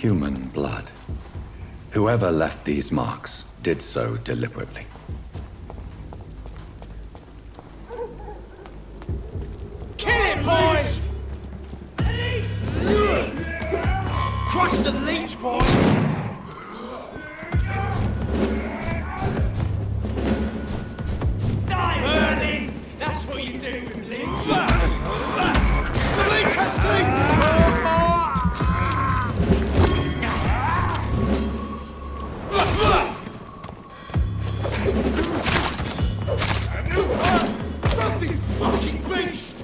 human blood. Whoever left these marks did so deliberately. Kill it, boys! Crush the leech, boys! Die, burning! That's what you do with leech! The leech has Something fucking beast!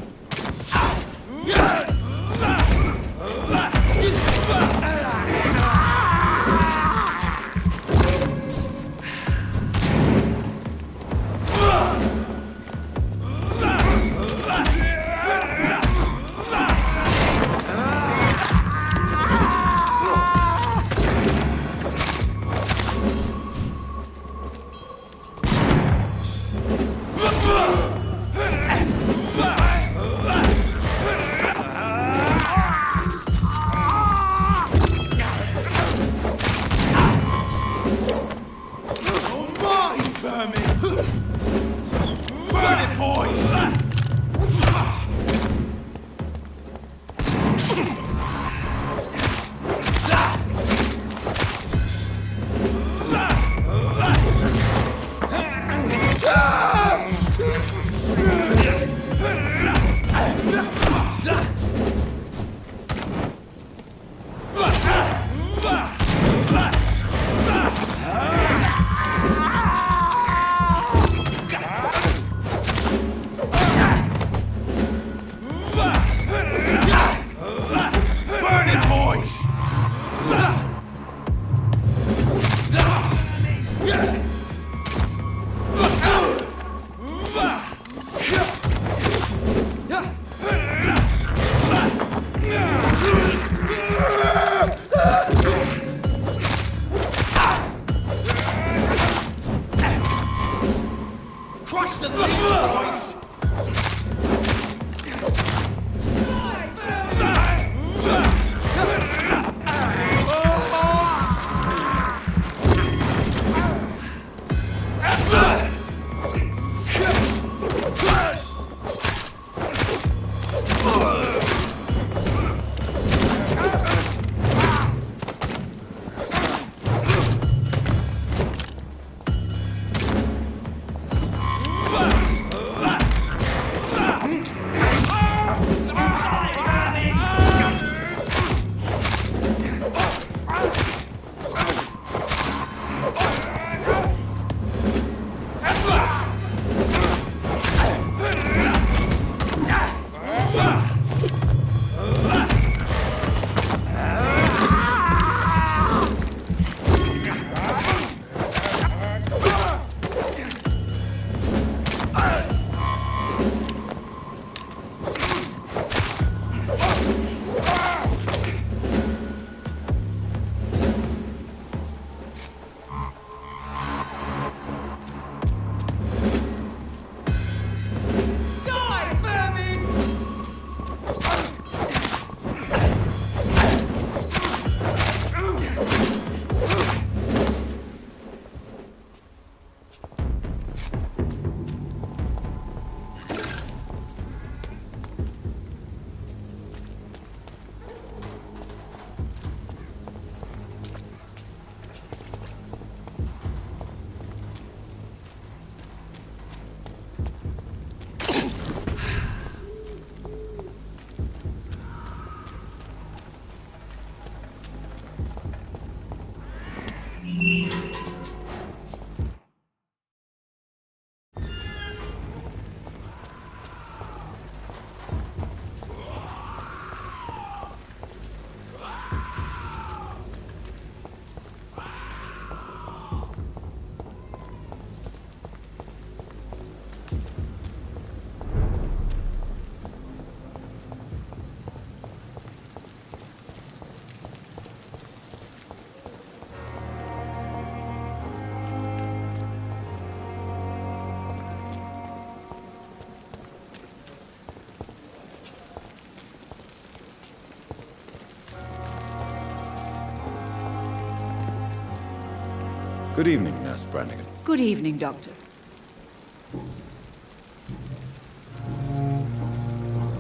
Good evening, Nurse Brannigan. Good evening, Doctor.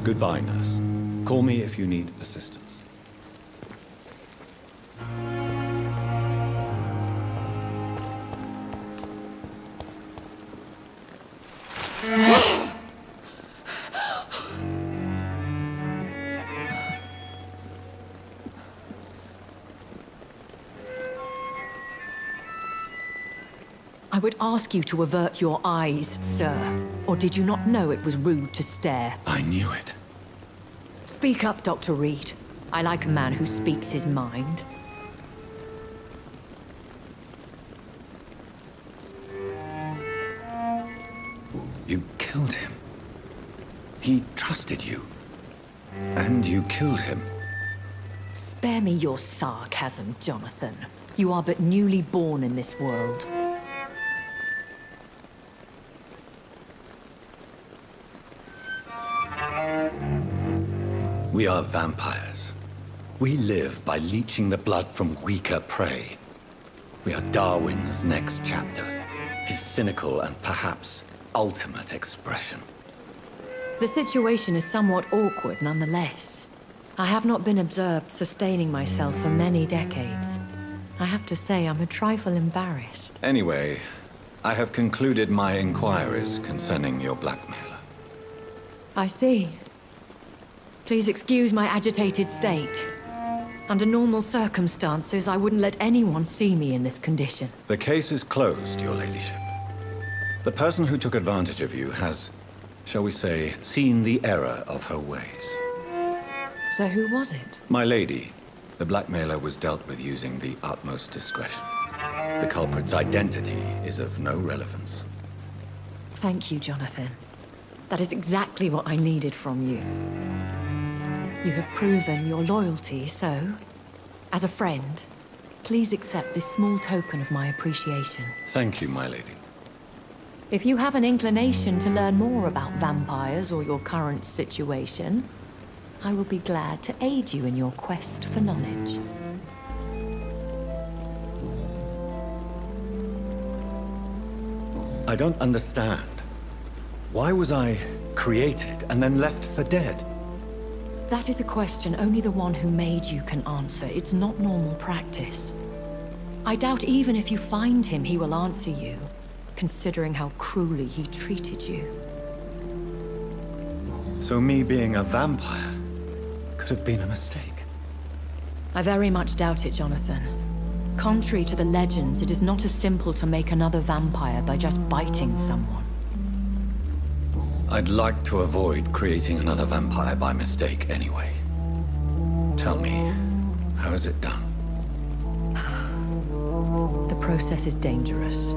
Goodbye, Nurse. Call me if you need assistance. I would ask you to avert your eyes, sir. Or did you not know it was rude to stare? I knew it. Speak up, Dr. Reed. I like a man who speaks his mind. You killed him. He trusted you. And you killed him. Spare me your sarcasm, Jonathan. You are but newly born in this world. We are vampires. We live by leeching the blood from weaker prey. We are Darwin's next chapter. His cynical and perhaps ultimate expression. The situation is somewhat awkward nonetheless. I have not been observed sustaining myself for many decades. I have to say I'm a trifle embarrassed. Anyway, I have concluded my inquiries concerning your blackmailer. I see. Please excuse my agitated state. Under normal circumstances, I wouldn't let anyone see me in this condition. The case is closed, your ladyship. The person who took advantage of you has, shall we say, seen the error of her ways. So who was it? My lady, the blackmailer was dealt with using the utmost discretion. The culprit's identity is of no relevance. Thank you, Jonathan. That is exactly what I needed from you. You have proven your loyalty, so, as a friend, please accept this small token of my appreciation. Thank you, my lady. If you have an inclination to learn more about vampires or your current situation, I will be glad to aid you in your quest for knowledge. I don't understand. Why was I created and then left for dead? That is a question only the one who made you can answer. It's not normal practice. I doubt even if you find him, he will answer you, considering how cruelly he treated you. So me being a vampire could have been a mistake. I very much doubt it, Jonathan. Contrary to the legends, it is not as simple to make another vampire by just biting someone. I'd like to avoid creating another vampire by mistake anyway. Tell me, how is it done? The process is dangerous.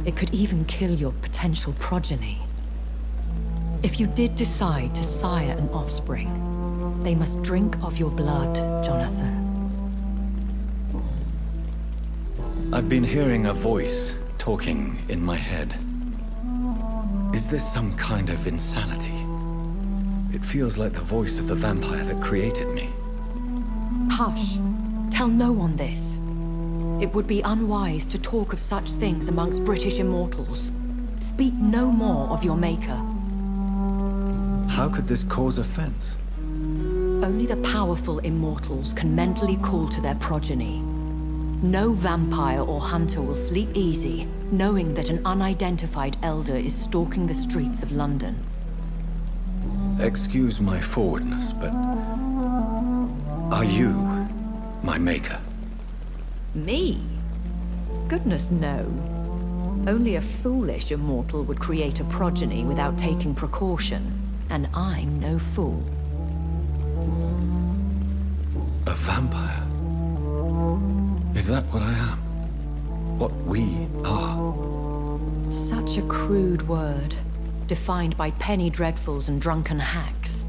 It could even kill your potential progeny. If you did decide to sire an offspring, they must drink of your blood, Jonathan. I've been hearing a voice talking in my head. Is this some kind of insanity? It feels like the voice of the vampire that created me. Hush. Tell no one this. It would be unwise to talk of such things amongst British immortals. Speak no more of your maker. How could this cause offense? Only the powerful immortals can mentally call to their progeny. No vampire or hunter will sleep easy, knowing that an unidentified elder is stalking the streets of London. Excuse my forwardness, but are you my maker? Me? Goodness, no. Only a foolish immortal would create a progeny without taking precaution, and I'm no fool. A vampire? Is that what I am? What we are? Such a crude word, defined by penny dreadfuls and drunken hacks.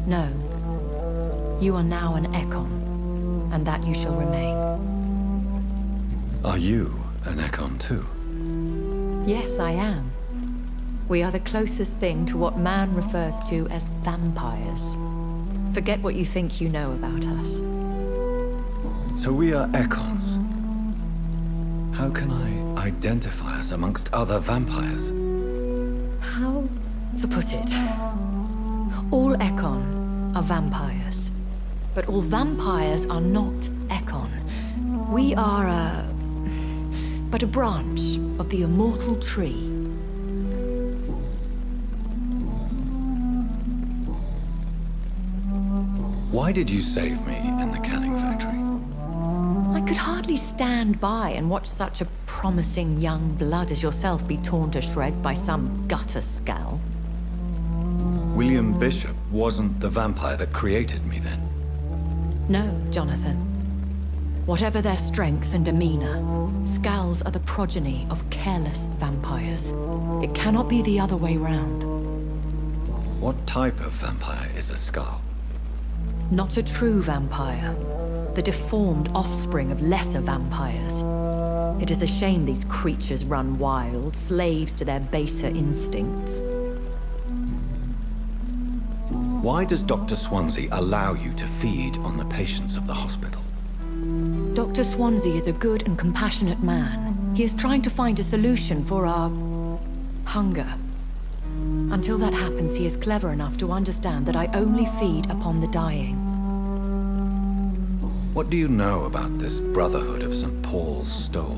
No. You are now an Ekon, and that you shall remain. Are you an Ekon too? Yes, I am. We are the closest thing to what man refers to as vampires. Forget what you think you know about us. So we are Ekons. How How can I identify us amongst other vampires? How to put it? All Ekon are vampires. But all vampires are not Ekon. We are but a branch of the immortal tree. Why did you save me in the canning factory? I could hardly stand by and watch such a promising young blood as yourself be torn to shreds by some gutter scowl. William Bishop wasn't the vampire that created me then. No, Jonathan. Whatever their strength and demeanor, scowls are the progeny of careless vampires. It cannot be the other way round. What type of vampire is a skull? Not a true vampire. The deformed offspring of lesser vampires. It is a shame these creatures run wild, slaves to their baser instincts. Why does Dr. Swansea allow you to feed on the patients of the hospital? Dr. Swansea is a good and compassionate man. He is trying to find a solution for our hunger. Until that happens, he is clever enough to understand that I only feed upon the dying. What do you know about this Brotherhood of St. Paul's Stole?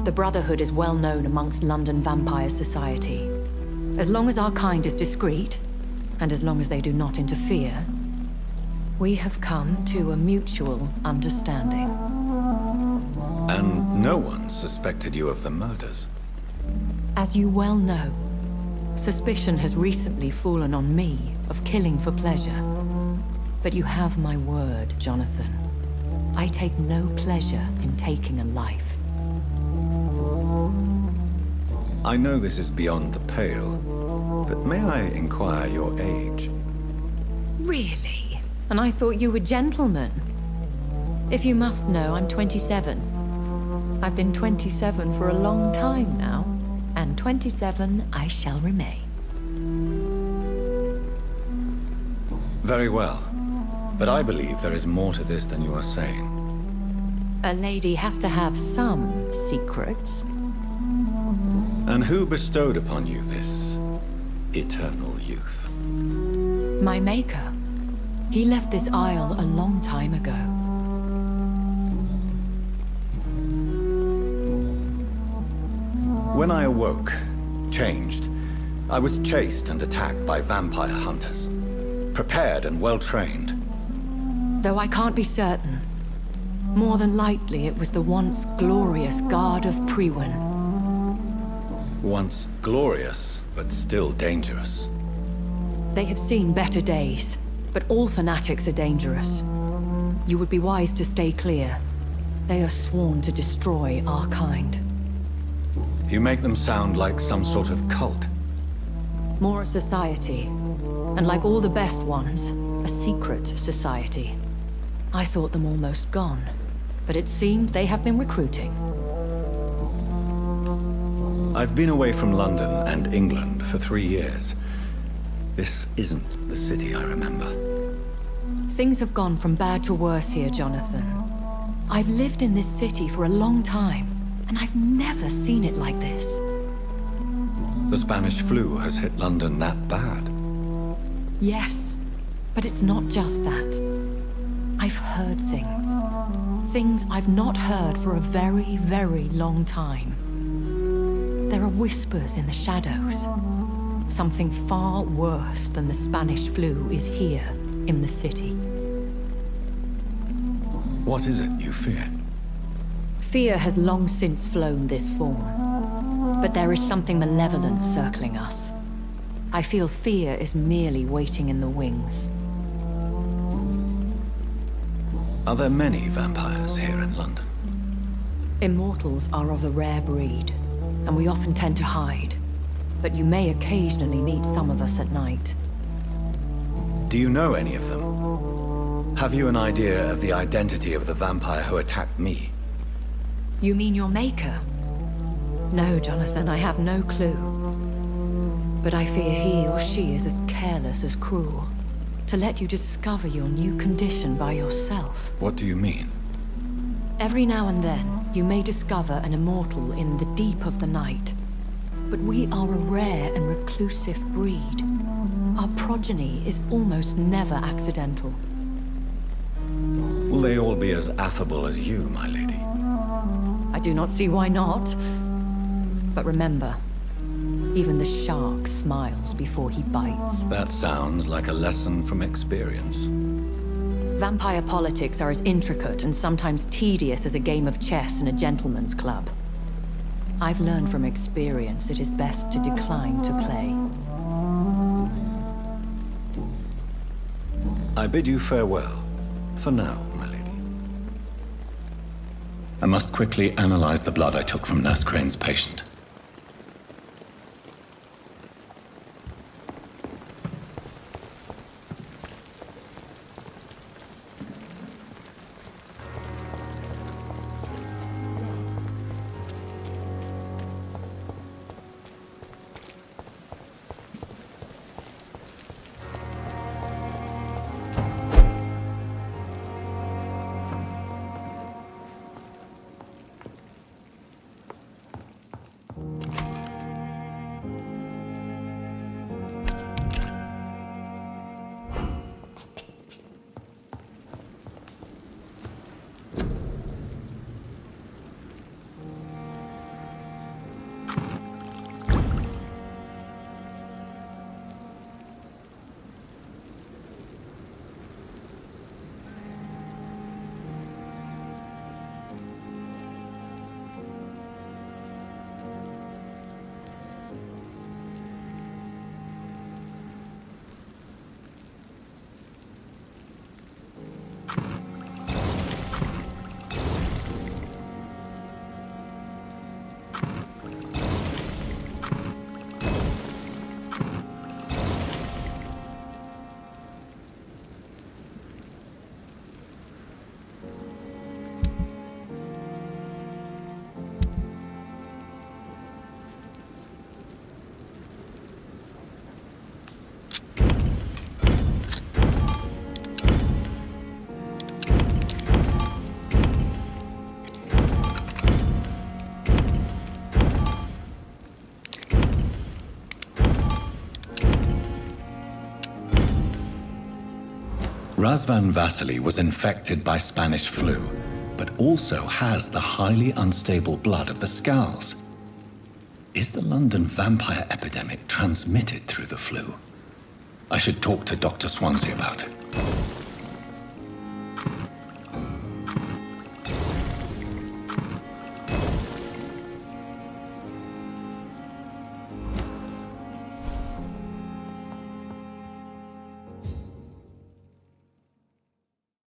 The Brotherhood is well known amongst London vampire society. As long as our kind is discreet, and as long as they do not interfere, we have come to a mutual understanding. And no one suspected you of the murders? As you well know, suspicion has recently fallen on me of killing for pleasure. But you have my word, Jonathan. I take no pleasure in taking a life. I know this is beyond the pale, but may I inquire your age? Really? And I thought you were gentlemen. If you must know, I'm 27. I've been 27 for a long time now, and 27 I shall remain. Very well. But I believe there is more to this than you are saying. A lady has to have some secrets. And who bestowed upon you this eternal youth? My maker. He left this isle a long time ago. When I awoke, changed, I was chased and attacked by vampire hunters. Prepared and well-trained. Though I can't be certain. More than likely, it was the once glorious Guard of Priwen. Once glorious, but still dangerous. They have seen better days, but all fanatics are dangerous. You would be wise to stay clear. They are sworn to destroy our kind. You make them sound like some sort of cult. More a society, and like all the best ones, a secret society. I thought them almost gone, but it seemed they have been recruiting. I've been away from London and England for 3 years. This isn't the city I remember. Things have gone from bad to worse here, Jonathan. I've lived in this city for a long time, and I've never seen it like this. The Spanish flu has hit London that bad. Yes, but it's not just that. I've heard things. Things I've not heard for a very, very long time. There are whispers in the shadows. Something far worse than the Spanish flu is here in the city. What is it you fear? Fear has long since flown this form. But there is something malevolent circling us. I feel fear is merely waiting in the wings. Are there many vampires here in London? Immortals are of a rare breed, and we often tend to hide. But you may occasionally meet some of us at night. Do you know any of them? Have you an idea of the identity of the vampire who attacked me? You mean your maker? No, Jonathan, I have no clue. But I fear he or she is as careless as cruel. To let you discover your new condition by yourself. What do you mean? Every now and then, You may discover an immortal in the deep of the night, but we are a rare and reclusive breed. Our progeny is almost never accidental. Will they all be as affable as you, my lady? I do not see why not. But remember, even the shark smiles before he bites. That sounds like a lesson from experience. Vampire politics are as intricate and sometimes tedious as a game of chess in a gentleman's club. I've learned from experience it is best to decline to play. I bid you farewell, for now, my lady. I must quickly analyze the blood I took from Nurse Crane's patient. Razvan Vasily was infected by Spanish flu, but also has the highly unstable blood of the Skulls. Is the London vampire epidemic transmitted through the flu? I should talk to Dr. Swansea about it.